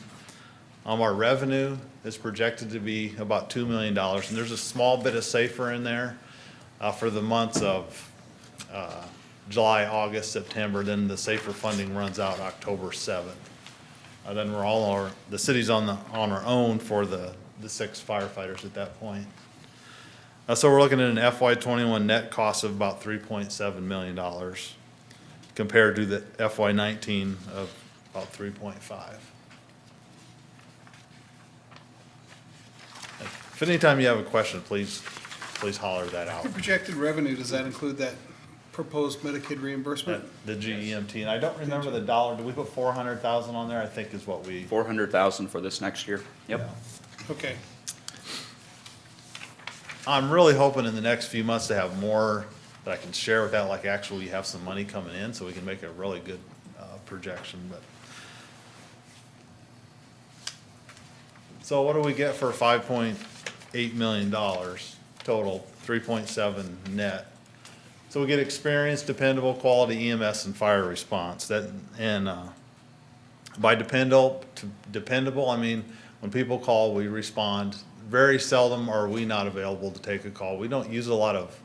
Our revenue is projected to be about $2 million, and there's a small bit of SAFER in there for the months of July, August, September. Then the SAFER funding runs out October 7th. Then the city's on our own for the 6 firefighters at that point. So we're looking at an FY21 net cost of about $3.7 million. Compared to the FY19 of about 3.5. If anytime you have a question, please please holler that out. Your projected revenue, does that include that proposed Medicaid reimbursement? The GEMT, and I don't remember the dollar, did we put 400,000 on there? I think is what we. 400,000 for this next year. Yep. Okay. I'm really hoping in the next few months to have more that I can share with that, like actually we have some money coming in, so we can make a really good projection, but. So what do we get for $5.8 million total, 3.7 net? So we get experienced, dependable, quality EMS and fire response. That, and by dependable, I mean, when people call, we respond. Very seldom are we not available to take a call. We don't use a lot of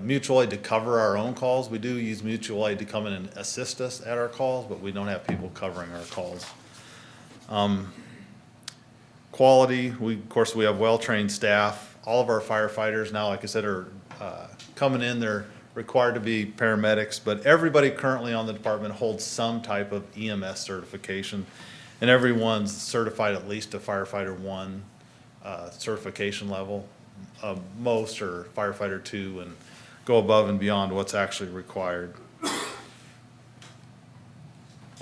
mutual aid to cover our own calls. We do use mutual aid to come in and assist us at our calls, but we don't have people covering our calls. Quality, of course, we have well-trained staff. All of our firefighters now, like I said, are coming in. They're required to be paramedics, but everybody currently on the department holds some type of EMS certification, and everyone's certified at least to firefighter 1 certification level. Most are firefighter 2 and go above and beyond what's actually required.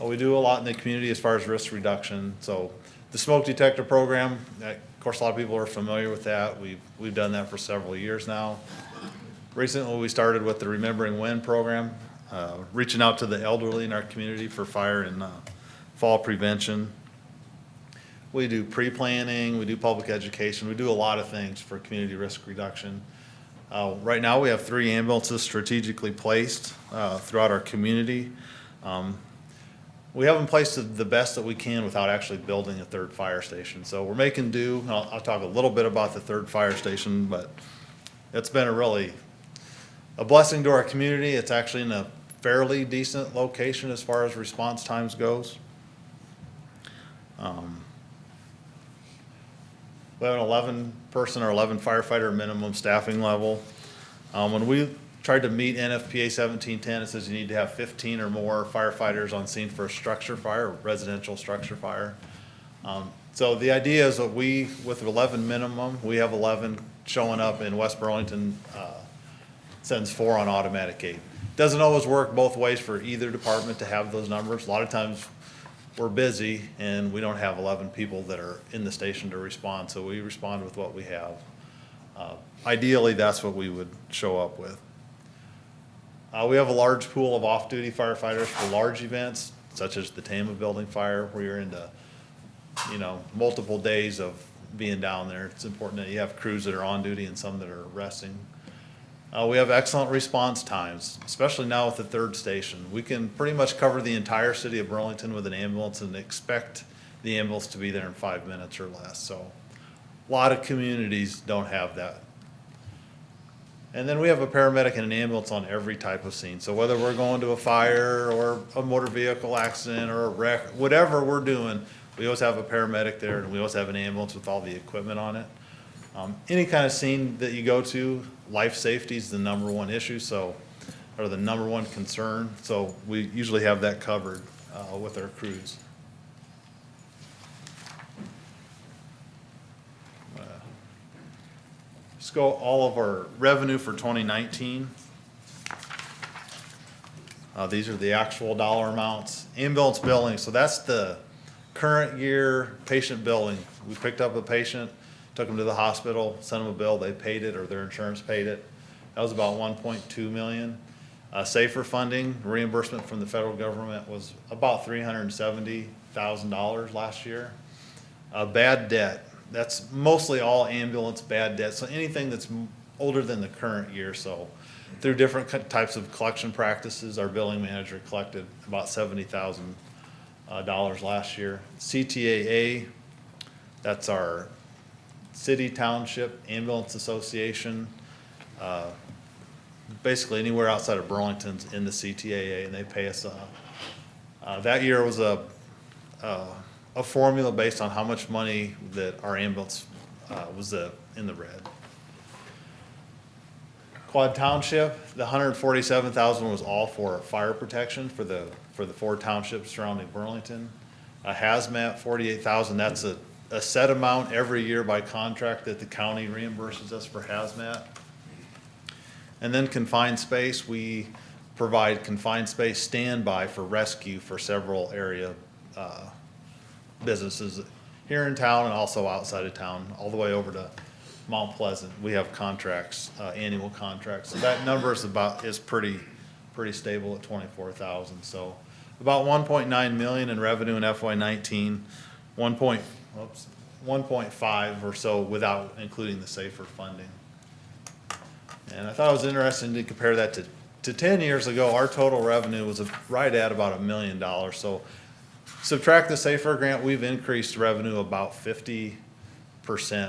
We do a lot in the community as far as risk reduction. So the smoke detector program, of course, a lot of people are familiar with that. We've done that for several years now. Recently, we started with the Remembering When program, reaching out to the elderly in our community for fire and fall prevention. We do pre-planning, we do public education, we do a lot of things for community risk reduction. Right now, we have 3 ambulances strategically placed throughout our community. We have them placed the best that we can without actually building a 3rd fire station. So we're making do. I'll talk a little bit about the 3rd fire station, but it's been a blessing to our community. It's actually in a fairly decent location as far as response times goes. We have an 11 person or 11 firefighter minimum staffing level. When we tried to meet NFPA 1710, it says you need to have 15 or more firefighters on scene for a structure fire, residential structure fire. So the idea is that with 11 minimum, we have 11 showing up in West Burlington, sends 4 on automatic aid. Doesn't always work both ways for either department to have those numbers. A lot of times we're busy and we don't have 11 people that are in the station to respond, so we respond with what we have. Ideally, that's what we would show up with. We have a large pool of off-duty firefighters for large events, such as the Tama building fire, where you're into, multiple days of being down there. It's important that you have crews that are on duty and some that are resting. We have excellent response times, especially now with the 3rd station. We can pretty much cover the entire city of Burlington with an ambulance and expect the ambulance to be there in 5 minutes or less. So a lot of communities don't have that. And then we have a paramedic and an ambulance on every type of scene. So whether we're going to a fire or a motor vehicle accident or a wreck, whatever we're doing, we always have a paramedic there and we always have an ambulance with all the equipment on it. Any kind of scene that you go to, life safety is the #1 issue, or the #1 concern. So we usually have that covered with our crews. Let's go all of our revenue for 2019. These are the actual dollar amounts. Ambulance billing, so that's the current year patient billing. We picked up a patient, took them to the hospital, sent them a bill, they paid it or their insurance paid it. That was about 1.2 million. Safer funding, reimbursement from the federal government was about $370,000 last year. Bad debt, that's mostly all ambulance bad debt, so anything that's older than the current year. So through different types of collection practices, our billing manager collected about $70,000 last year. CTAA, that's our City Township Ambulance Association. Basically anywhere outside of Burlington's in the CTAA, and they pay us. That year was a formula based on how much money that our ambulance was in the red. Quad Township, the $147,000 was all for fire protection for the 4 townships surrounding Burlington. Hazmat, $48,000. a set amount every year by contract that the county reimburses us for hazmat. And then confined space, we provide confined space standby for rescue for several area businesses here in town and also outside of town, all the way over to Mount Pleasant. We have contracts, annual contracts. So that number is pretty stable at 24,000. So about 1.9 million in revenue in FY19, 1.5 or so without including the SAFER funding. And I thought it was interesting to compare that to 10 years ago. Our total revenue was right at about $1 million. So subtract the SAFER grant, we've increased revenue about 50%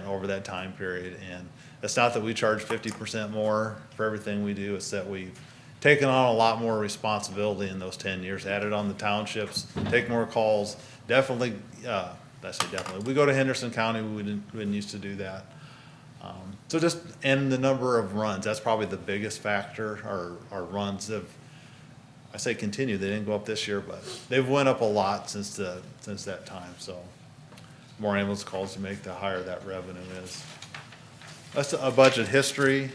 over that time period. And it's not that we charge 50% more for everything we do, it's that we've taken on a lot more responsibility in those 10 years, added on the townships, take more calls. Definitely, I say definitely, we go to Henderson County, we didn't used to do that. So just, and the number of runs, that's probably the biggest factor. Our runs have, I say continue, they didn't go up this year, but they've went up a lot since that time. So more ambulance calls you make, the higher that revenue is. That's a budget history.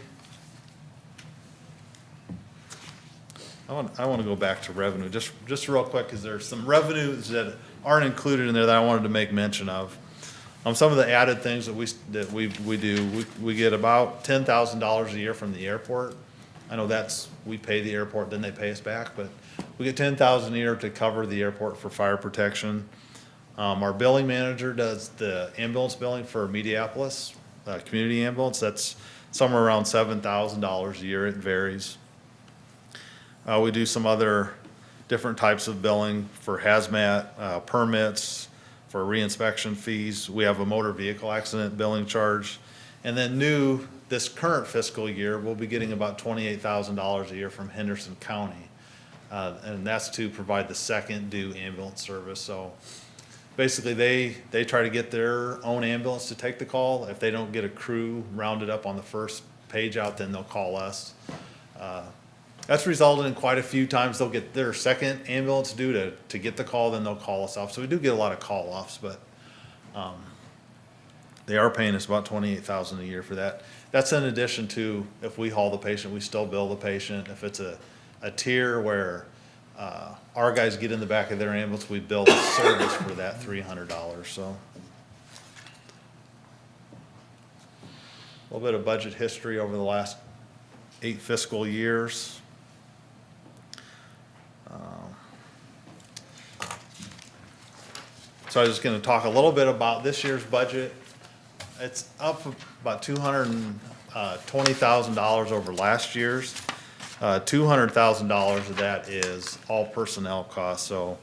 I want to go back to revenue just real quick, because there's some revenues that aren't included in there that I wanted to make mention of. Some of the added things that we do, we get about $10,000 a year from the airport. I know we pay the airport, then they pay us back, but we get $10,000 a year to cover the airport for fire protection. Our billing manager does the ambulance billing for Mediapolis, community ambulance. That's somewhere around $7,000 a year. It varies. We do some other different types of billing for hazmat, permits, for reinspection fees. We have a motor vehicle accident billing charge. And then this current fiscal year, we'll be getting about $28,000 a year from Henderson County. And that's to provide the second due ambulance service. So basically they try to get their own ambulance to take the call. If they don't get a crew rounded up on the first page out, then they'll call us. That's resulted in quite a few times they'll get their second ambulance due to get the call, then they'll call us off. So we do get a lot of call offs, but they are paying us about $28,000 a year for that. That's in addition to, if we haul the patient, we still bill the patient. If it's a tier where our guys get in the back of their ambulance, we bill the service for that $300. So a little bit of budget history over the last 8 fiscal years. So I was just going to talk a little bit about this year's budget. It's up about $220,000 over last year's. $200,000 of that is all personnel costs. So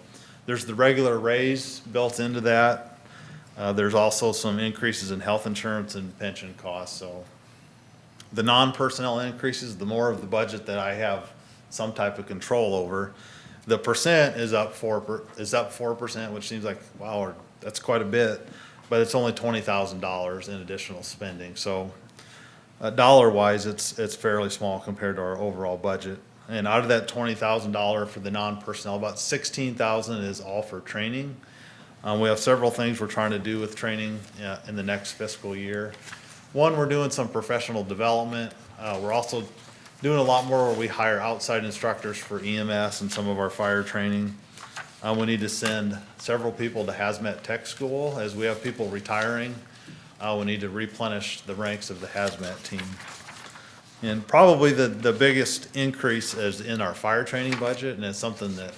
there's the regular raise built into that. There's also some increases in health insurance and pension costs. So the non-personnel increases, the more of the budget that I have some type of control over. The percent is up 4%, which seems like, wow, that's quite a bit, but it's only $20,000 in additional spending. So dollar-wise, it's fairly small compared to our overall budget. And out of that $20,000 for the non-personnel, about $16,000 is all for training. We have several things we're trying to do with training in the next fiscal year. One, we're doing some professional development. We're also doing a lot more where we hire outside instructors for EMS and some of our fire training. We need to send several people to hazmat tech school as we have people retiring. We need to replenish the ranks of the hazmat team. And probably the biggest increase is in our fire training budget, and it's something that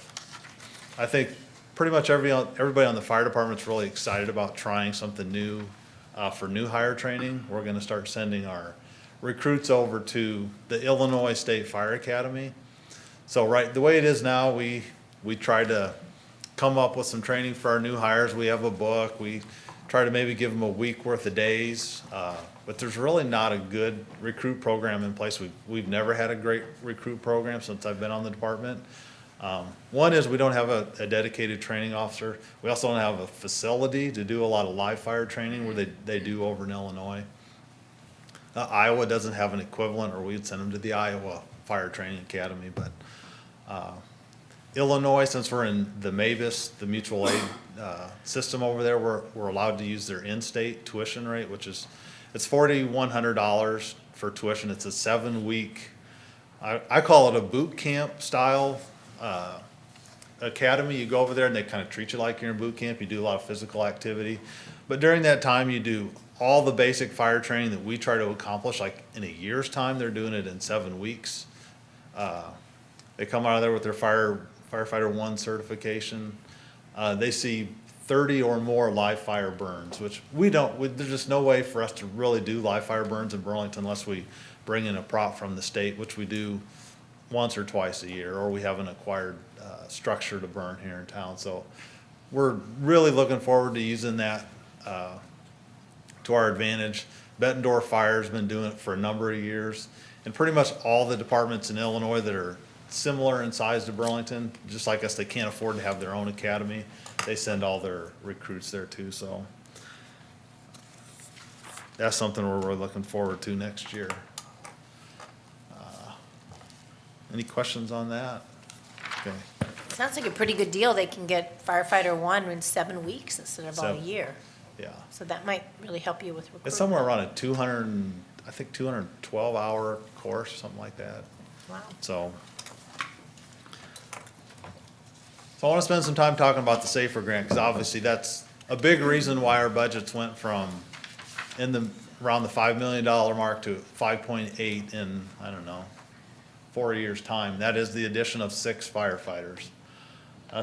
I think pretty much everybody on the fire department's really excited about trying something new for new hire training. We're gonna start sending our recruits over to the Illinois State Fire Academy. So the way it is now, we try to come up with some training for our new hires. We have a book. We try to maybe give them a week worth of days, but there's really not a good recruit program in place. We've never had a great recruit program since I've been on the department. One is we don't have a dedicated training officer. We also don't have a facility to do a lot of live fire training where they do over in Illinois. Iowa doesn't have an equivalent, or we'd send them to the Iowa Fire Training Academy, but Illinois, since we're in the MAVIS, the mutual aid system over there, we're allowed to use their in-state tuition rate, which is, it's $4,100 for tuition. It's a 7-week, I call it a boot camp style academy. You go over there and they kind of treat you like you're in boot camp. You do a lot of physical activity. But during that time, you do all the basic fire training that we try to accomplish, like in a year's time. They're doing it in 7 weeks. They come out of there with their firefighter 1 certification. They see 30 or more live fire burns, which there's just no way for us to really do live fire burns in Burlington unless we bring in a prop from the state, which we do once or twice a year, or we have an acquired structure to burn here in town. So we're really looking forward to using that to our advantage. Bettendorf Fire's been doing it for a number of years, and pretty much all the departments in Illinois that are similar in size to Burlington, just like us, they can't afford to have their own academy. They send all their recruits there too, so that's something we're really looking forward to next year. Any questions on that? Okay. Sounds like a pretty good deal. They can get firefighter 1 in 7 weeks instead of all a 7. year. Yeah. So that might really help you with recruitment. It's somewhere around a 212-hour course, something like that. Wow. So I want to spend some time talking about the SAFER grant, because obviously that's a big reason why our budgets went from around the $5 million mark to 5.8 in, I don't know, 4 years' time. That is the addition of 6 firefighters.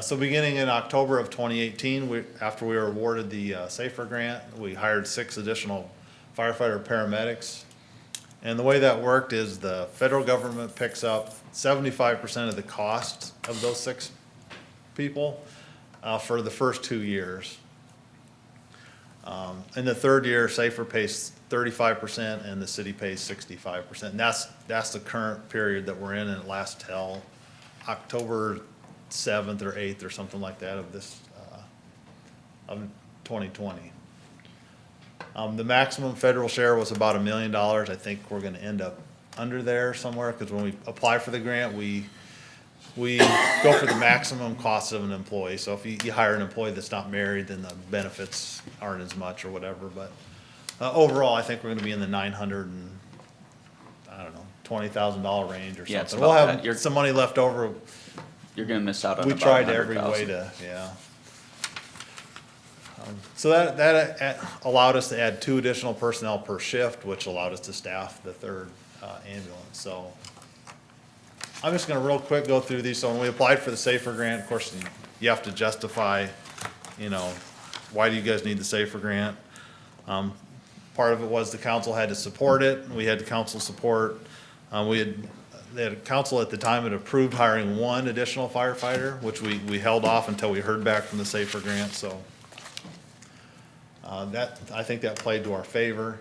So beginning in October of 2018, after we were awarded the SAFER grant, we hired 6 additional firefighter paramedics. And the way that worked is the federal government picks up 75% of the cost of those 6 people for the first 2 years. In the 3rd year, SAFER pays 35% and the city pays 65%. And that's the current period that we're in, and it lasts till October 7th or 8th or something like that of this, of 2020. The maximum federal share was about $1 million. I think we're gonna end up under there somewhere, because when we apply for the grant, we go for the maximum cost of an employee. So if you hire an employee that's not married, then the benefits aren't as much or whatever. But overall, I think we're gonna be in the $20,000 range or Yeah, it's something. We'll about have that. You're- some money left over. You're gonna miss out on We about tried every way 100,000. to, yeah. So that allowed us to add 2 additional personnel per shift, which allowed us to staff the 3rd ambulance. So I'm just gonna real quick go through these. So when we applied for the SAFER grant, of course, you have to justify, why do you guys need the SAFER grant? Part of it was the council had to support it. We had the council support. They had a council at the time that approved hiring 1 additional firefighter, which we held off until we heard back from the SAFER grant, so. I think that played to our favor.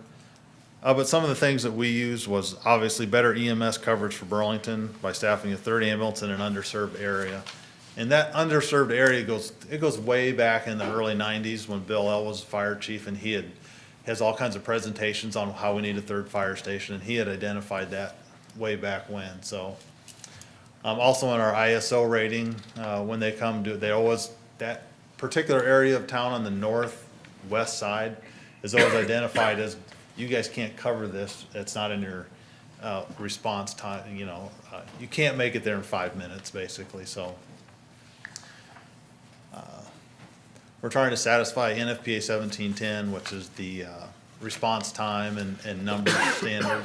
But some of the things that we used was obviously better EMS coverage for Burlington by staffing a 3rd ambulance in an underserved area. And that underserved area goes way back in the early 90s when Bill L. was fire chief, and he has all kinds of presentations on how we need a 3rd fire station, and he had identified that way back when. So also in our ISO rating, when they come to, that particular area of town on the northwest side is always identified as, you guys can't cover this, it's not in your response time, you can't make it there in 5 minutes, basically. So we're trying to satisfy NFPA 1710, which is the response time and number standard.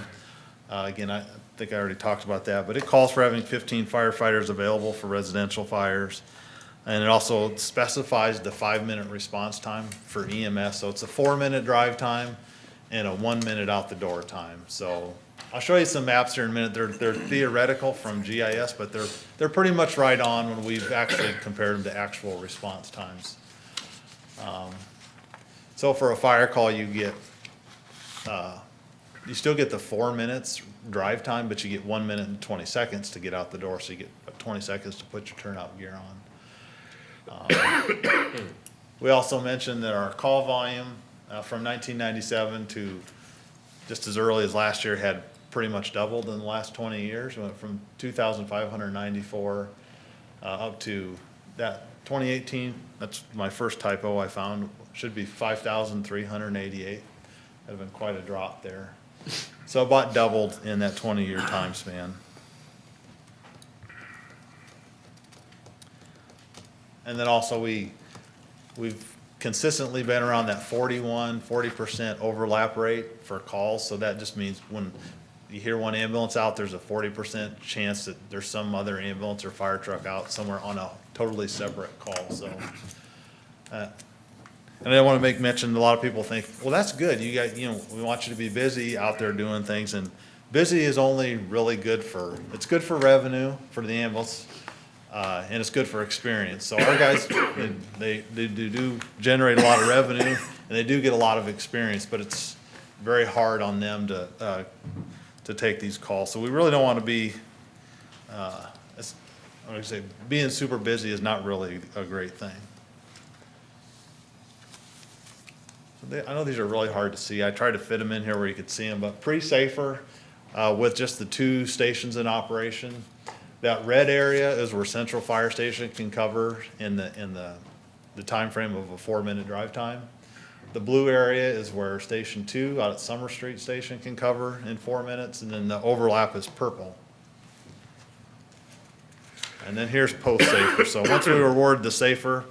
Again, I think I already talked about that, but it calls for having 15 firefighters available for residential fires. And it also specifies the 5-minute response time for EMS. So it's a 4-minute drive time and a 1-minute out the door time. So I'll show you some maps here in a minute. They're theoretical from GIS, but they're pretty much right on when we've actually compared them to actual response times. So for a fire call, you still get the 4 minutes drive time, but you get 1 minute and 20 seconds to get out the door. So you get 20 seconds to put your turnout gear on. We also mentioned that our call volume from 1997 to just as early as last year had pretty much doubled in the last 20 years. We went from 2,594 up to that 2018, that's my first typo I found, should be 5,388. That'd have been quite a drop there. So about doubled in that 20-year time span. And then also we've consistently been around that 40% overlap rate for calls. So that just means when you hear one ambulance out, there's a 40% chance that there's some other ambulance or fire truck out somewhere on a totally separate call, so. And I want to make mention, a lot of people think, well, that's good, you got, we want you to be busy out there doing things, and busy is only really good it's good for revenue for the ambulance, and it's good for experience. So our guys, they do generate a lot of revenue, and they do get a lot of experience, but it's very hard on them to take these calls. So we really don't want to be, I would say, being super busy is not really a great thing. So I know these are really hard to see. I tried to fit them in here where you could see them, but pretty safer with just the 2 stations in operation. That red area is where Central Fire Station can cover in the time frame of a 4-minute drive time. The blue area is where Station 2 out at Summer Street Station can cover in 4 minutes, and then the overlap is purple. And then here's post-safer. So once we reward the safer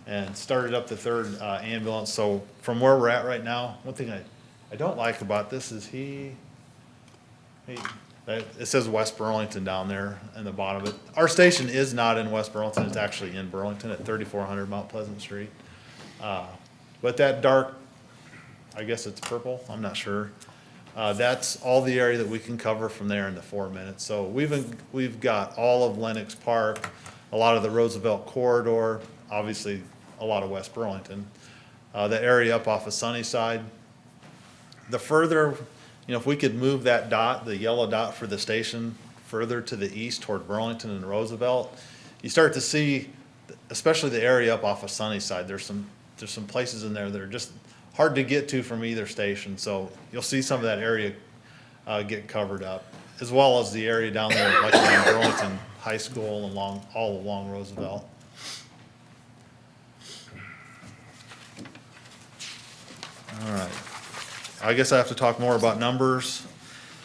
and started up the 3rd ambulance, so from where we're at right now, one thing I don't like about this is it says West Burlington down there in the bottom of it. Our station is not in West Burlington, it's actually in Burlington at 3400 Mount Pleasant Street. But that dark, I guess it's purple, I'm not sure. That's all the area that we can cover from there in the 4 minutes. So we've got all of Lenox Park, a lot of the Roosevelt corridor, obviously a lot of West Burlington, the area up off of Sunnyside. The further, if we could move that dot, the yellow dot for the station, further to the east toward Burlington and Roosevelt, you start to see, especially the area up off of Sunnyside, there's some places in there that are just hard to get to from either station, so you'll see some of that area get covered up, as well as the area down there, like around Burlington High School and all along Roosevelt. All right, I guess I have to talk more about numbers.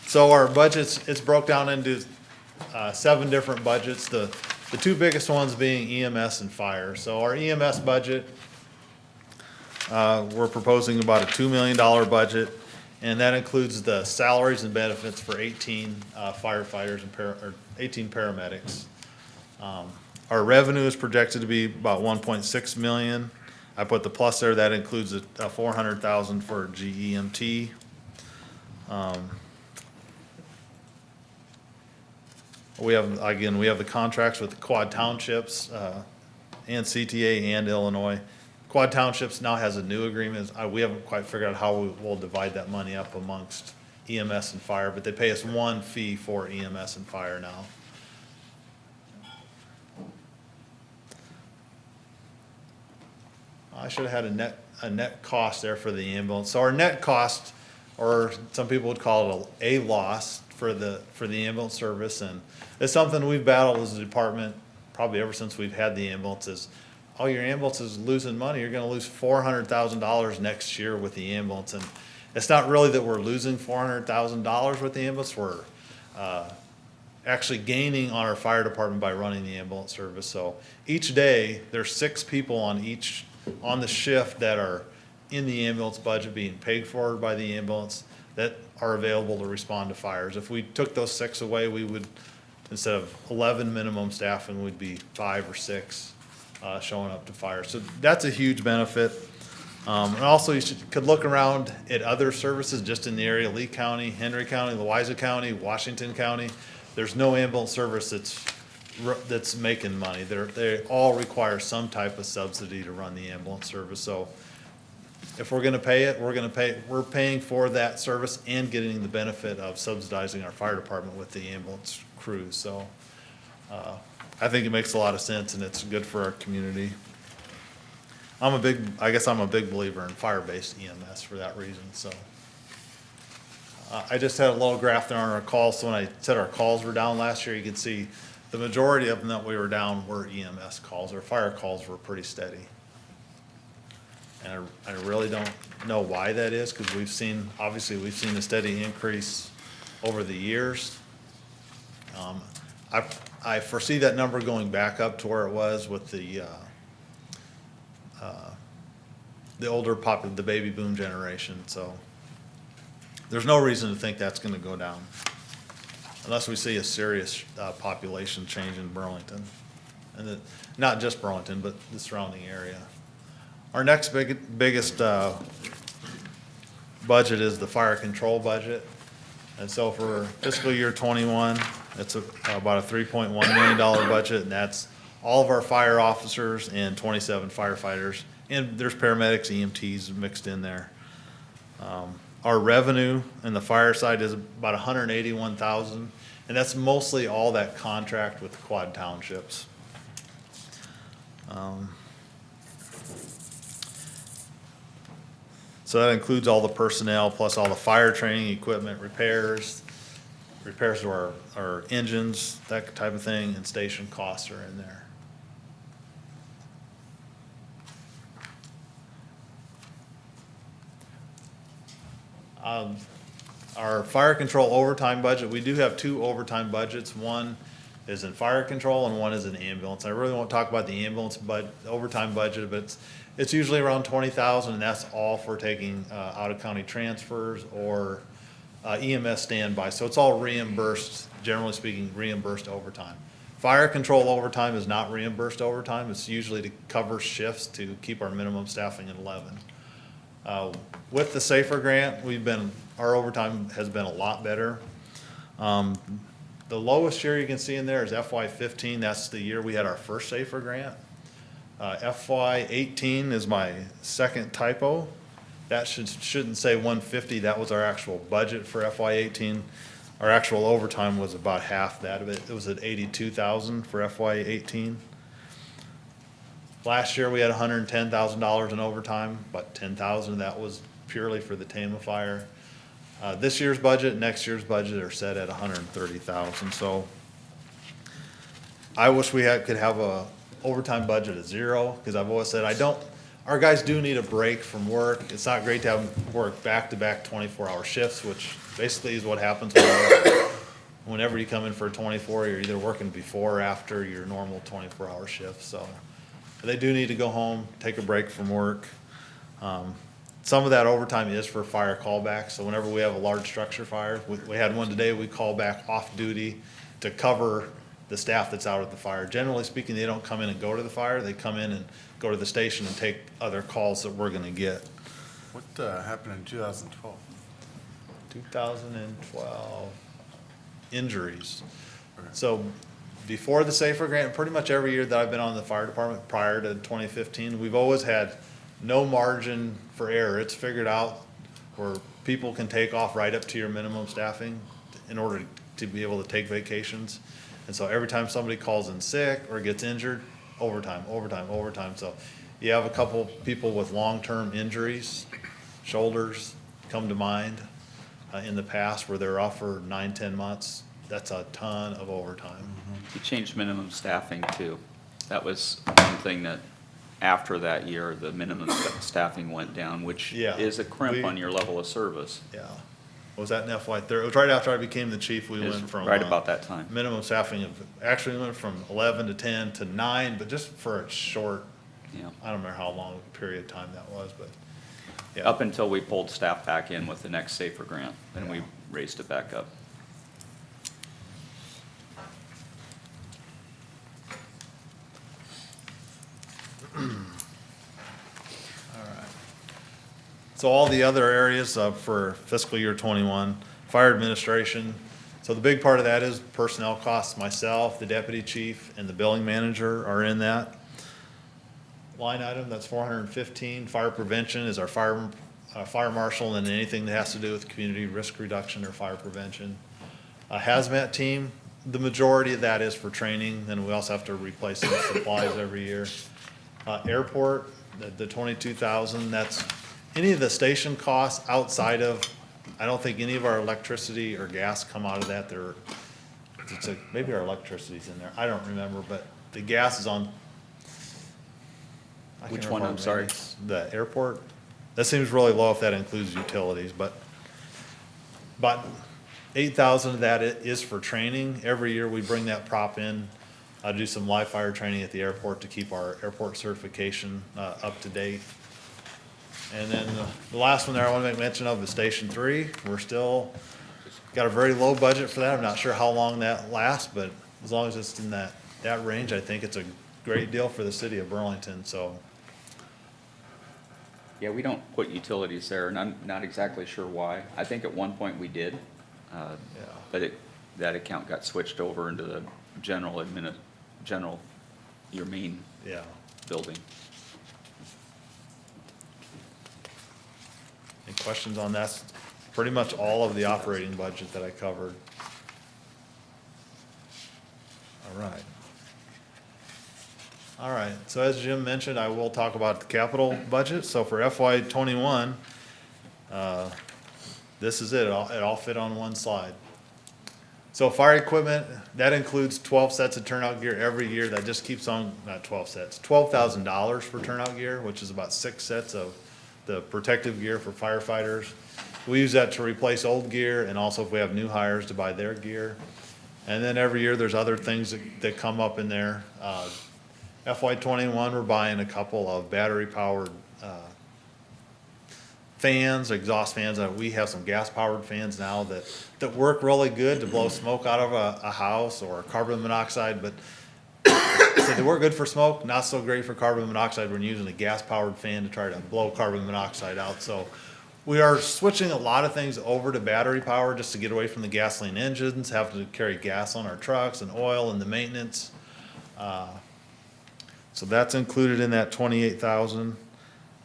So our budgets, it's broke down into 7 different budgets, the 2 biggest ones being EMS and fire. So our EMS budget, we're proposing about a $2 million budget, and that includes the salaries and benefits for 18 firefighters and 18 paramedics. Our revenue is projected to be about 1.6 million. I put the plus there, that includes a 400,000 for GEMT. We have the contracts with the Quad Townships, and CTA and Illinois. Quad Townships now has a new agreement. We haven't quite figured out how we'll divide that money up amongst EMS and fire, but they pay us one fee for EMS and fire now. I should have had a net cost there for the ambulance. So our net cost, or some people would call it a loss for the ambulance service, and it's something we've battled as a department probably ever since we've had the ambulances. Oh, your ambulance is losing money, you're gonna lose $400,000 next year with the ambulance. And it's not really that we're losing $400,000 with the ambulance, we're actually gaining on our fire department by running the ambulance service. So each day, there's 6 people on the shift that are in the ambulance budget being paid for by the ambulance that are available to respond to fires. If we took those 6 away, we would, instead of 11 minimum staffing, we'd be 5 or 6 showing up to fire. So that's a huge benefit. And also you could look around at other services just in the area, Lee County, Henry County, Louisa County, Washington County. There's no ambulance service that's making money. They all require some type of subsidy to run the ambulance service. So if we're gonna pay it, we're paying for that service and getting the benefit of subsidizing our fire department with the ambulance crews. So I think it makes a lot of sense and it's good for our community. I guess I'm a big believer in fire-based EMS for that reason, so. I just had a little graph there on our calls, so when I said our calls were down last year, you can see the majority of them that we were down were EMS calls. Our fire calls were pretty steady. And I really don't know why that is, because obviously we've seen a steady increase over the years. I foresee that number going back up to where it was with the the baby boom generation, so there's no reason to think that's gonna go down unless we see a serious population change in Burlington. And not just Burlington, but the surrounding area. Our next biggest budget is the fire control budget. And so for fiscal year '21, it's about a $3.1 million budget, and that's all of our fire officers and 27 firefighters. And there's paramedics, EMTs mixed in there. Our revenue in the fire side is about 181,000, and that's mostly all that contract with the Quad Townships. So that includes all the personnel, plus all the fire training, equipment, repairs to our engines, that type of thing, and station costs are in there. Our fire control overtime budget, we do have 2 overtime budgets. One is in fire control and one is in ambulance. I really won't talk about the ambulance overtime budget, but it's usually around 20,000, and that's all for taking out-of-county transfers or EMS standby. So it's all reimbursed, generally speaking, reimbursed overtime. Fire control overtime is not reimbursed overtime. It's usually to cover shifts to keep our minimum staffing at 11. With the SAFER grant, our overtime has been a lot better. The lowest year you can see in there is FY15. That's the year we had our first SAFER grant. FY18 is my second typo. That shouldn't say 150. That was our actual budget for FY18. Our actual overtime was about half that of it. It was at 82,000 for FY18. Last year we had $110,000 in overtime, but 10,000 of that was purely for the Tama fire. This year's budget, next year's budget are set at 130,000. So I wish we could have a overtime budget of 0, because I've always said our guys do need a break from work. It's not great to have them work back-to-back 24-hour shifts, which basically is what happens whenever you come in for a 24, you're either working before or after your normal 24-hour shift. So they do need to go home, take a break from work. Some of that overtime is for fire callbacks. So whenever we have a large structure fire, we had one today, we call back off duty to cover the staff that's out at the fire. Generally speaking, they don't come in and go to the fire. They come in and go to the station and take other calls that we're gonna get. What happened in 2012? 2012 injuries. So before the SAFER grant, pretty much every year that I've been on the fire department prior to 2015, we've always had no margin for error. It's figured out where people can take off right up to your minimum staffing in order to be able to take vacations. And so every time somebody calls in sick or gets injured, overtime. So you have a couple people with long-term injuries, shoulders come to mind in the past where they're off for 9-10 months. That's a ton of overtime. You changed minimum staffing too. That was one thing that, after that year, the minimum staffing went down, which Yeah. is a crimp We- on your level of service. Yeah. Was that in FY30? It was right after I became the chief. We It was went from right about that time. minimum staffing actually went from 11 to 10 to 9, but just for a short, Yeah. I don't remember how long a period of time that was, but yeah. Up until we pulled staff back in with the next SAFER grant, and we raised it back up. So all the other areas for fiscal year '21, fire administration. So the big part of that is personnel costs. Myself, the deputy chief, and the billing manager are in that line item. That's 415. Fire prevention is our fire marshal, and anything that has to do with community risk reduction or fire prevention. Hazmat team, the majority of that is for training. Then we also have to replace some supplies every year. Airport, the 22,000. That's any of the station costs outside of, I don't think any of our electricity or gas come out of that. It's like, maybe our electricity's in there, I don't remember, but the gas is on. I can't Which remember one? what I'm it sorry. is. The airport, that seems really low if that includes utilities, but 8,000 of that is for training. Every year we bring that prop in, do some live fire training at the airport to keep our airport certification, up to date. And then the last one there I want to make mention of is Station 3. We're still got a very low budget for that. I'm not sure how long that lasts, but as long as it's in that range, I think it's a great deal for the city of Burlington, so. Yeah, we don't put utilities there, and I'm not exactly sure why. I think at one point we did, but that account got switched over into the general, your main Yeah. building. Any questions on that? That's pretty much all of the operating budget that I covered. All right. All right, so as Jim mentioned, I will talk about the capital budget. So for FY '21, this is it, it all fit on one slide. So fire equipment, that includes 12 sets of turnout gear every year. That just keeps on, not 12 sets, $12,000 for turnout gear, which is about 6 sets of the protective gear for firefighters. We use that to replace old gear, and also if we have new hires to buy their gear. And then every year, there's other things that come up in there. FY '21, we're buying a couple of battery-powered fans, exhaust fans. We have some gas-powered fans now that work really good to blow smoke out of a house or carbon monoxide, but so they work good for smoke, not so great for carbon monoxide when you're using a gas-powered fan to try to blow carbon monoxide out. So we are switching a lot of things over to battery power just to get away from the gasoline engines, have to carry gas on our trucks and oil and the maintenance. So that's included in that 28,000.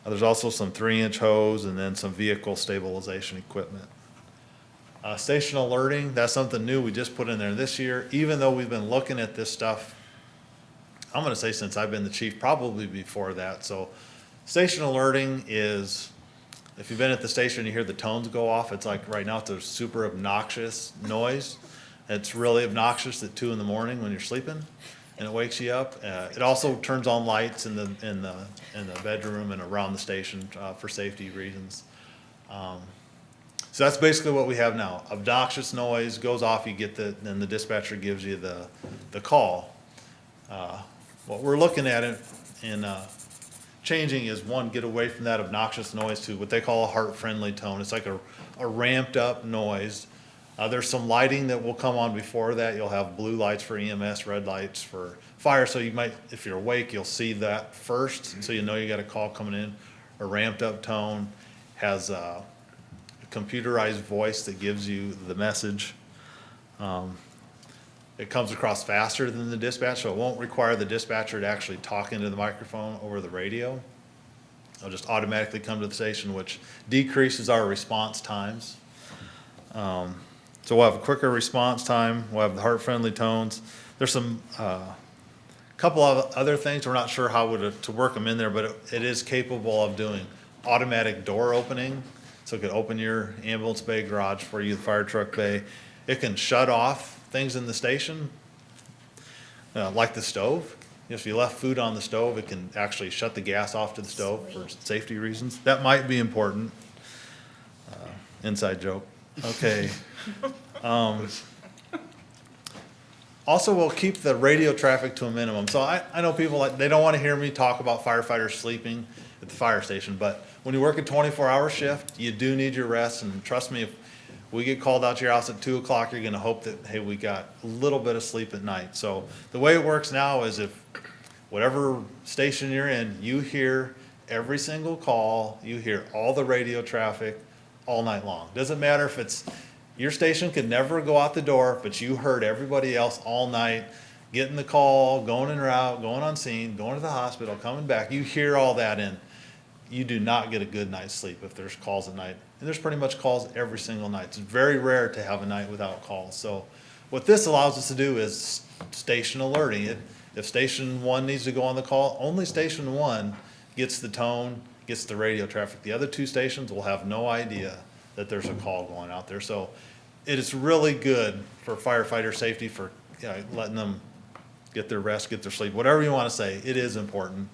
There's also some 3-inch hose and then some vehicle stabilization equipment. Station alerting, that's something new we just put in there this year. Even though we've been looking at this stuff, I'm gonna say since I've been the chief, probably before that. So station alerting is, if you've been at the station, you hear the tones go off. It's like right now it's a super obnoxious noise. It's really obnoxious at 2 in the morning when you're sleeping, and it wakes you up. It also turns on lights in the bedroom and around the station for safety reasons. So that's basically what we have now. Obnoxious noise goes off, you get then the dispatcher gives you the call. What we're looking at in changing is, one, get away from that obnoxious noise to what they call a heart-friendly tone. It's like a ramped-up noise. There's some lighting that will come on before that. You'll have blue lights for EMS, red lights for fire. So you might, if you're awake, you'll see that first, so you know you got a call coming in. A ramped-up tone has a computerized voice that gives you the message. It comes across faster than the dispatch, so it won't require the dispatcher to actually talk into the microphone over the radio. It'll just automatically come to the station, which decreases our response times. So we'll have a quicker response time. We'll have the heart-friendly tones. There's some couple of other things. We're not sure how to work them in there, but it is capable of doing automatic door opening. So it can open your ambulance bay garage for you, the fire truck bay. It can shut off things in the station, like the stove. If you left food on the stove, it can actually shut the gas off to the stove for safety reasons. That might be important. Inside joke. Okay. Also, we'll keep the radio traffic to a minimum. So I know people, they don't want to hear me talk about firefighters sleeping at the fire station, but when you work a 24-hour shift, you do need your rest, and trust me, if we get called out to your house at 2 o'clock, you're gonna hope that, hey, we got a little bit of sleep at night. So the way it works now is, if whatever station you're in, you hear every single call, you hear all the radio traffic all night long. Doesn't matter if it's, your station could never go out the door, but you heard everybody else all night, getting the call, going en route, going on scene, going to the hospital, coming back. You hear all that, and you do not get a good night's sleep if there's calls at night. And there's pretty much calls every single night. It's very rare to have a night without calls. So what this allows us to do is station alerting. If station 1 needs to go on the call, only station 1 gets the tone, gets the radio traffic. The other 2 stations will have no idea that there's a call going out there. So it is really good for firefighter safety, for, letting them get their rest, get their sleep, whatever you want to say, it is important.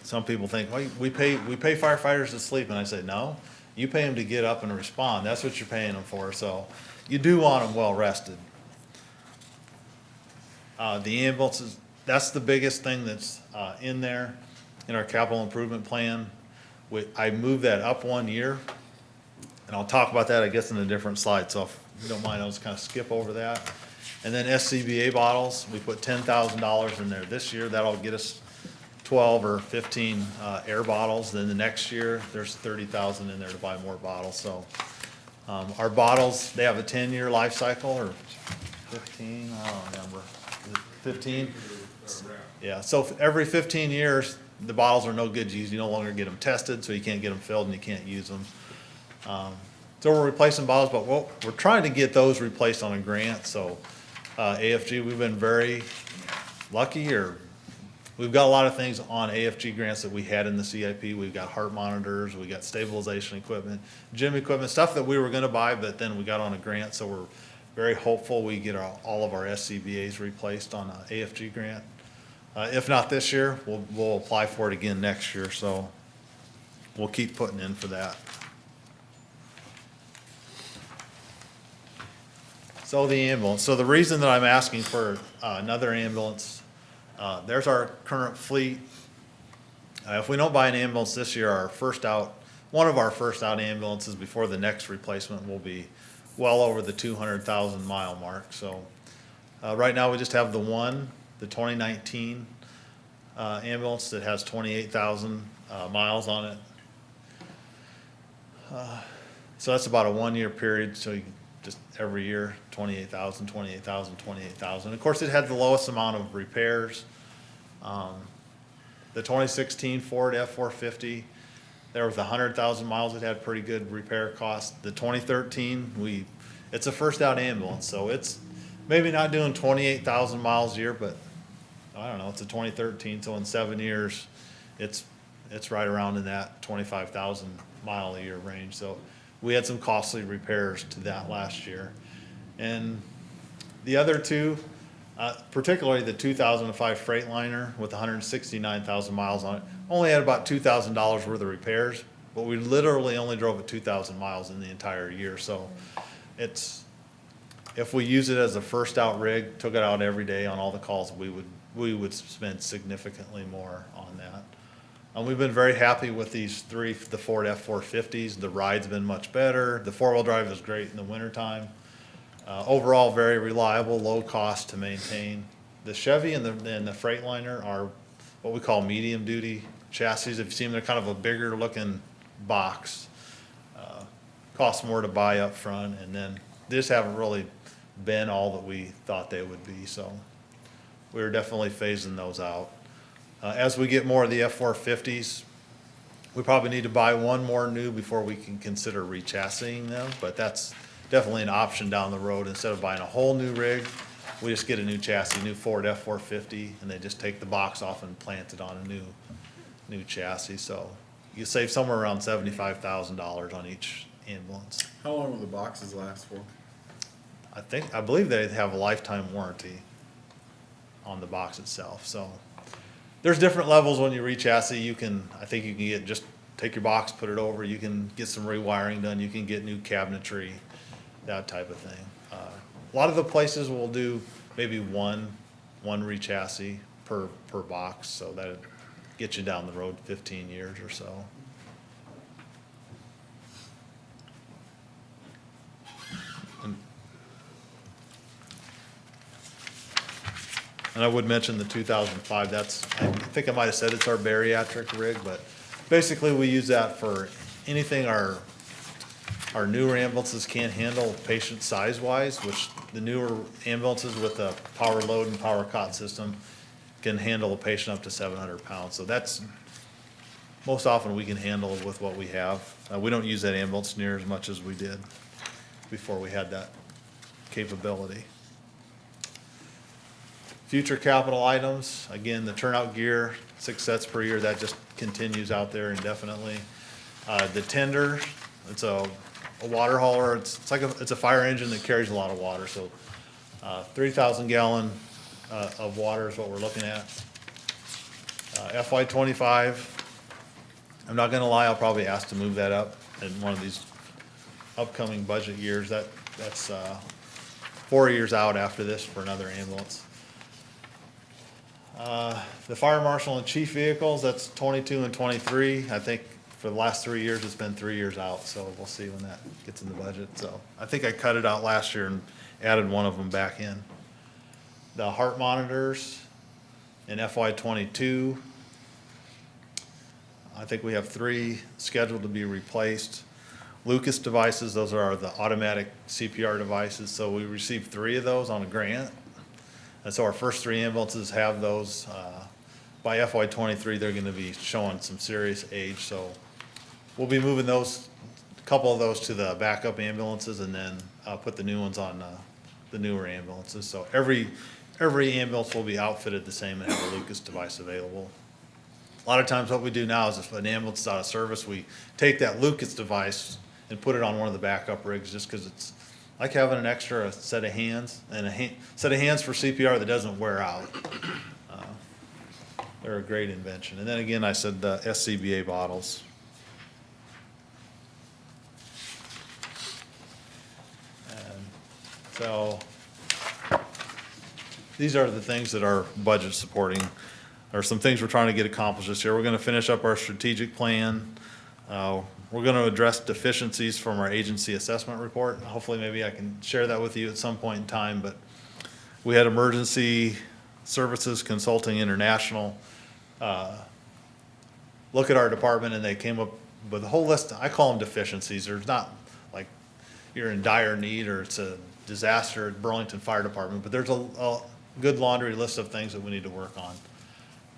Some people think, well, we pay firefighters to sleep, and I say, no, you pay them to get up and respond, that's what you're paying them for, so you do want them well rested. The ambulances, that's the biggest thing that's, in there, in our capital improvement plan. I moved that up 1 year, and I'll talk about that, I guess, in a different slide, so if you don't mind, I'll just kind of skip over that. And then SCBA bottles, we put $10,000 in there this year, that'll get us 12 or 15 air bottles. Then the next year, there's 30,000 in there to buy more bottles, so. Our bottles, they have a 10-year life cycle, or 15, I don't remember, is it 15? Yeah, so every 15 years, the bottles are no good to use, you no longer get them tested, so you can't get them filled and you can't use them. So we're replacing bottles, but we're trying to get those replaced on a grant, so AFG, we've been very lucky, or we've got a lot of things on AFG grants that we had in the CIP. We've got heart monitors, we got stabilization equipment, gym equipment, stuff that we were gonna buy, but then we got on a grant, so we're very hopeful we get all of our SCBA's replaced on an AFG grant. If not this year, we'll apply for it again next year, so we'll keep putting in for that. So the ambulance, so the reason that I'm asking for another ambulance, there's our current fleet. If we don't buy an ambulance this year, one of our first out ambulances before the next replacement will be well over the 200,000 mile mark. So right now we just have the 2019 ambulance that has 28,000 miles on it. So that's about a 1 year period. So you just every year, 28,000, 28,000, 28,000. Of course, it had the lowest amount of repairs. The 2016 Ford F-450, there was 100,000 miles. It had pretty good repair costs. The 2013, it's a first out ambulance, so it's maybe not doing 28,000 miles a year, but I don't know, it's a 2013, so in 7 years, it's right around in that 25,000 mile a year range. So we had some costly repairs to that last year. And the other two, particularly the 2005 Freightliner with 169,000 miles on it, only had about $2,000 worth of repairs, but we literally only drove it 2,000 miles in the entire year. So if we use it as a first out rig, took it out every day on all the calls, we would spend significantly more on that. And we've been very happy with these three, the Ford F-450s. The ride's been much better. The four-wheel drive is great in the wintertime. Overall, very reliable, low cost to maintain. The Chevy and the Freightliner are what we call medium-duty chassis. If you see them, they're kind of a bigger looking box. Costs more to buy up front, and then they just haven't really been all that we thought they would be. So we're definitely phasing those out. As we get more of the F-450s, we probably need to buy one more new before we can consider rechassing them, but that's definitely an option down the road. Instead of buying a whole new rig, we just get a new chassis, new Ford F-450, and they just take the box off and plant it on a new chassis. So you save somewhere around $75,000 on each ambulance. How long will the boxes last for? I believe they have a lifetime warranty on the box itself, so. There's different levels when you re-chassis. I think you can get, just take your box, put it over, you can get some rewiring done, you can get new cabinetry, that type of thing. A lot of the places will do maybe one re-chassis per box, so that'd get you down the road 15 years or so. And I would mention the 2005, I think I might have said it's our bariatric rig, but basically we use that for anything our newer ambulances can't handle patient size-wise, which the newer ambulances with a power load and power cot system can handle a patient up to 700 pounds. So that's, most often we can handle with what we have. We don't use that ambulance near as much as we did before we had that capability. Future capital items, again, the turnout gear, 6 sets per year, that just continues out there indefinitely. The tender, it's a a water hauler. It's like it's a fire engine that carries a lot of water, so 3,000 gallon of water is what we're looking at. FY '25, I'm not gonna lie, I'll probably ask to move that up in one of these upcoming budget years. That's 4 years out after this for another ambulance. The fire marshal and chief vehicles, that's 22 and 23. I think for the last 3 years, it's been 3 years out, so we'll see when that gets in the budget. So I think I cut it out last year and added one of them back in. The heart monitors in FY '22, I think we have 3 scheduled to be replaced. Lucas devices, those are the automatic CPR devices, so we received 3 of those on a grant. And so our first 3 ambulances have those. By FY '23, they're gonna be showing some serious age, so we'll be moving those, a couple of those to the backup ambulances and then put the new ones on the newer ambulances. So every ambulance will be outfitted the same and have a Lucas device available. A lot of times what we do now is if an ambulance is out of service, we take that Lucas device and put it on one of the backup rigs just because it's like having an extra set of hands and set of hands for CPR that doesn't wear out. They're a great invention. And then again, I said the SCBA bottles. And so these are the things that are budget supporting, or some things we're trying to get accomplished this year. We're gonna finish up our strategic plan. We're gonna address deficiencies from our agency assessment report. Hopefully, maybe I can share that with you at some point in time, but we had Emergency Services Consulting International look at our department, and they came up with a whole list. I call them deficiencies. There's not like you're in dire need or it's a disaster at Burlington Fire Department, but there's a good laundry list of things that we need to work on.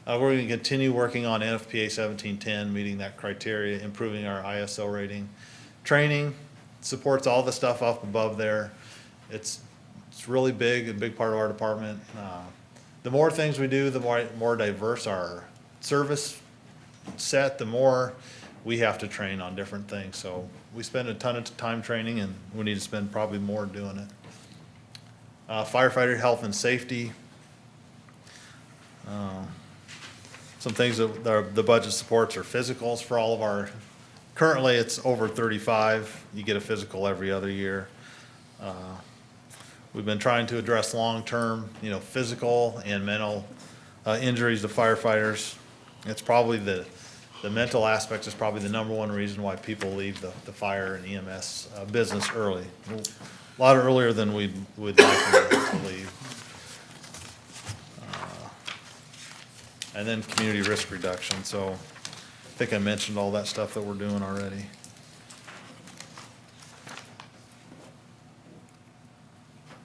We're going to continue working on NFPA 1710, meeting that criteria, improving our ISO rating. Training supports all the stuff up above there. It's really big, a big part of our department. The more things we do, the more diverse our service set, the more we have to train on different things. So we spend a ton of time training, and we need to spend probably more doing it. Firefighter health and safety. Some things that the budget supports are physicals for all of our, currently it's over 35. You get a physical every other year. We've been trying to address long-term, physical and mental injuries to firefighters. It's probably the mental aspect is probably the number one reason why people leave the fire and EMS business early. A lot earlier than we'd like them to leave. And then community risk reduction. So I think I mentioned all that stuff that we're doing already.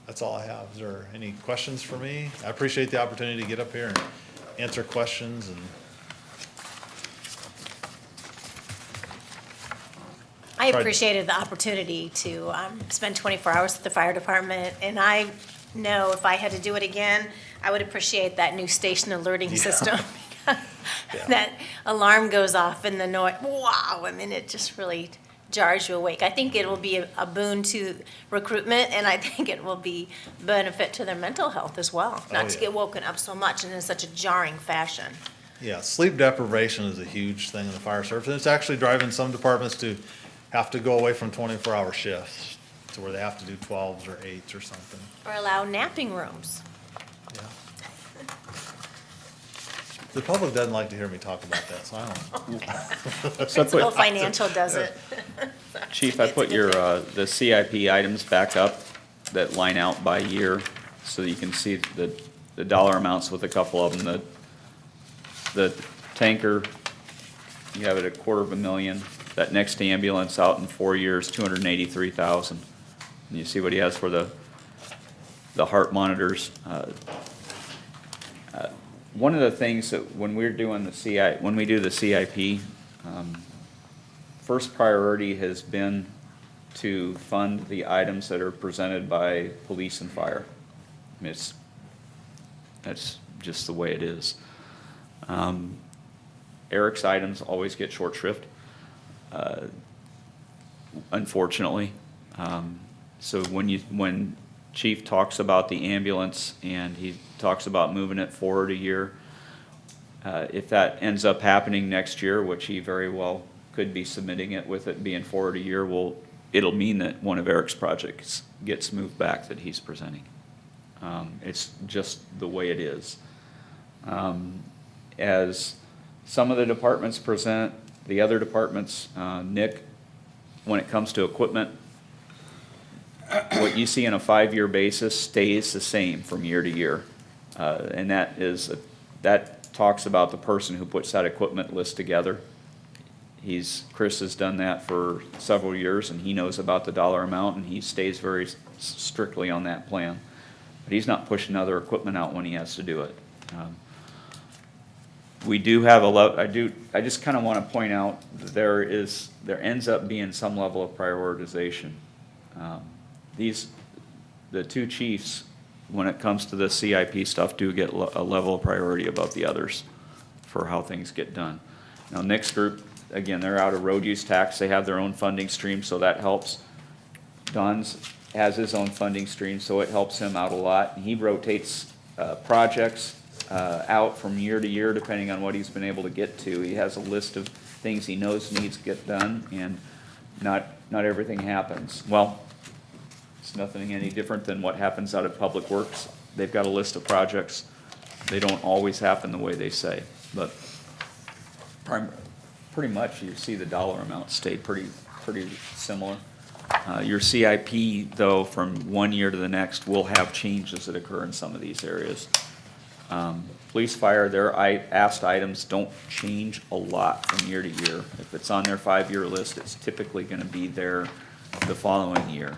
That's all I have. Is there any questions for me? I appreciate the opportunity to get up here and answer questions. And I appreciated the opportunity to spend 24 hours at the fire department, and I know if I had to do it again, I would appreciate that new station alerting system. That alarm goes off and the noise, wow, it just really jars you awake. I think it will be a boon to recruitment, and I think it will be benefit to their mental health as well, not to yeah. get woken up so much and in such a jarring fashion. yeah, sleep deprivation is a huge thing in the fire service. And it's actually driving some departments to have to go away from 24-hour shifts to where they have to do 12s or 8s or something. Or allow napping rooms. Yeah. The public doesn't like to hear me talk about that, so I don't. Principal Financial does it. Chief, I put your, the CIP items back up that line out by year so that you can see the dollar amounts with a couple of them. The tanker, you have it at $250,000. That next ambulance out in 4 years, $283,000. And you see what he has for the heart monitors. One of the things that when we're doing when we do the CIP, first priority has been to fund the items that are presented by police and fire. I mean, that's just the way it is. Eric's items always get short shrift. unfortunately. So when Chief talks about the ambulance and he talks about moving it forward a year, if that ends up happening next year, which he very well could be submitting it with it being forward a year, it'll mean that one of Eric's projects gets moved back that he's presenting. It's just the way it is. As some of the departments present, the other departments, Nick, when it comes to equipment, what you see on a 5-year basis stays the same from year to year. And that talks about the person who puts that equipment list together. Chris has done that for several years, and he knows about the dollar amount, and he stays very strictly on that plan. But he's not pushing other equipment out when he has to do it. We do have I just kind of want to point out that there ends up being some level of prioritization. The two chiefs, when it comes to the CIP stuff, do get a level of priority above the others for how things get done. Now, Nick's group, again, they're out of road use tax. They have their own funding stream, so that helps. Don's has his own funding stream, so it helps him out a lot. And he rotates projects out from year to year, depending on what he's been able to get to. He has a list of things he knows needs to get done, and not everything happens. Well, it's nothing any different than what happens out at Public Works. They've got a list of projects. They don't always happen the way they say, but pretty much you see the dollar amount stay pretty similar. Your CIP, though, from one year to the next will have changes that occur in some of these areas. Police, fire, their asked items don't change a lot from year to year. If it's on their 5-year list, it's typically gonna be there the following year.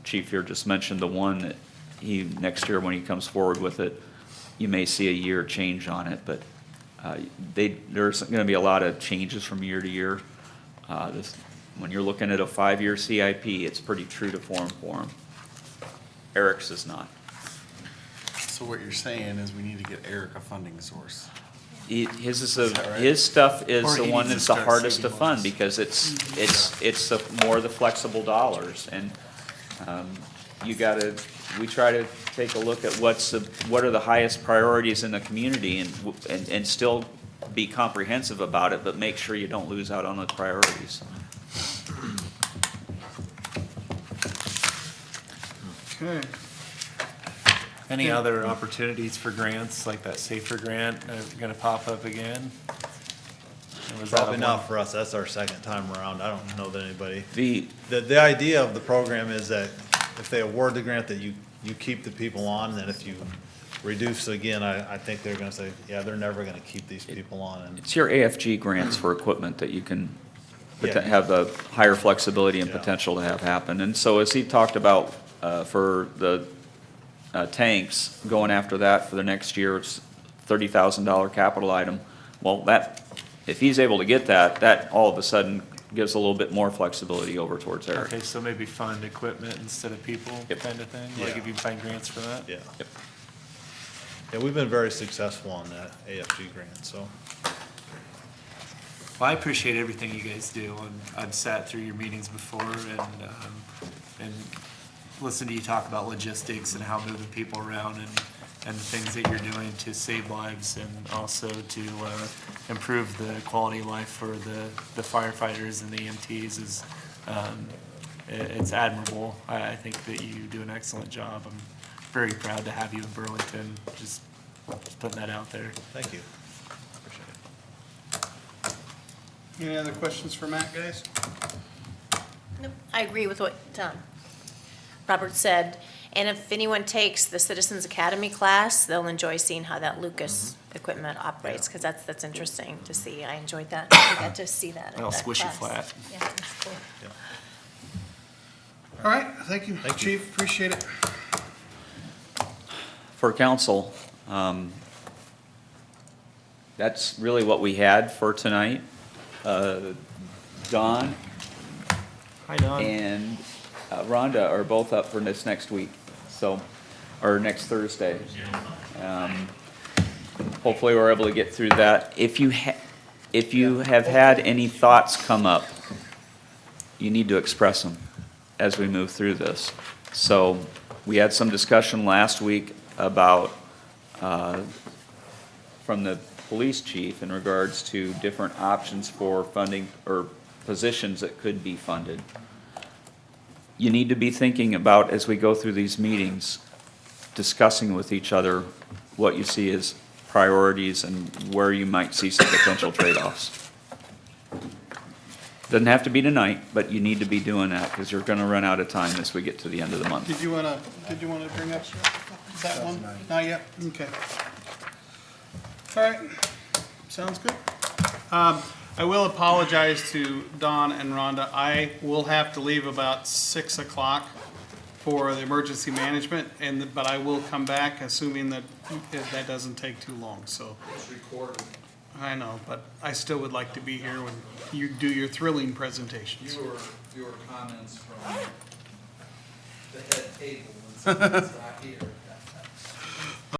Chief here just mentioned the one that next year when he comes forward with it, you may see a year change on it, but there's gonna be a lot of changes from year to year. When you're looking at a 5-year CIP, it's pretty true to form for him. Eric's is not. So what you're saying is we need to get Eric a funding source. His that right? his stuff is Or the he one needs to that's the start hardest to saving fund less. because it's the flexible dollars. And we try to take a look at what are the highest priorities in the community and still be comprehensive about it, but make sure you don't lose out on the priorities. Okay. Any other opportunities for grants, like that SAFER grant, gonna pop up again? Or was that Probably a not one- for us. That's our second time around. I don't know that anybody. The The idea of the program is that if they award the grant, that you keep the people on, and then if you reduce again, I think they're gonna say, yeah, they're never gonna keep these people on, and It's your AFG grants for equipment that you can Yeah. have the higher flexibility and Yeah. potential to have happen. And so as he talked about, for the tanks, going after that for the next year, it's $30,000 capital item. Well, if he's able to get that all of a sudden gives a little bit more flexibility over towards Eric. Okay, so maybe fund equipment instead of people, Yep. kind of thing? Like Yeah. if you find grants for that? yeah. Yep. Yeah, we've been very successful on that AFG grant, so. Well, I appreciate everything you guys do, and I've sat through your meetings before and listened to you talk about logistics and how moving people around and the things that you're doing to save lives and also to improve the quality of life for the firefighters and the EMTs is, it's admirable. I think that you do an excellent job. I'm very proud to have you in Burlington, just putting that out there. Thank you. Appreciate it. Any other questions for Matt, guys? Nope, I agree with what Robert said. And if anyone takes the Citizens Academy class, they'll enjoy seeing how that Lucas equipment operates, because that's interesting to see. I enjoyed that. I got to see that. at Well, that squishy class. flat. Yeah, it's cool. All right, thank you, Thank you. Chief, appreciate it. For council, that's really what we had for tonight. Don Hi, Don. and Rhonda are both up for this next week, or next Thursday. Hopefully, we're able to get through that. If you have had any thoughts come up, you need to express them as we move through this. So we had some discussion last week about, from the police chief in regards to different options for funding or positions that could be funded. You need to be thinking about, as we go through these meetings, discussing with each other what you see as priorities and where you might see some potential trade-offs. Doesn't have to be tonight, but you need to be doing that because you're gonna run out of time as we get to the end of the month. Did you wanna bring up that one? Not yet? Okay. All right, sounds good. I will apologize to Don and Rhonda. I will have to leave about 6 o'clock for the emergency management, but I will come back, assuming that that doesn't take too long, so. It's recorded. I know, but I still would like to be here when you do your thrilling presentations. Your comments from the head table when someone's not here.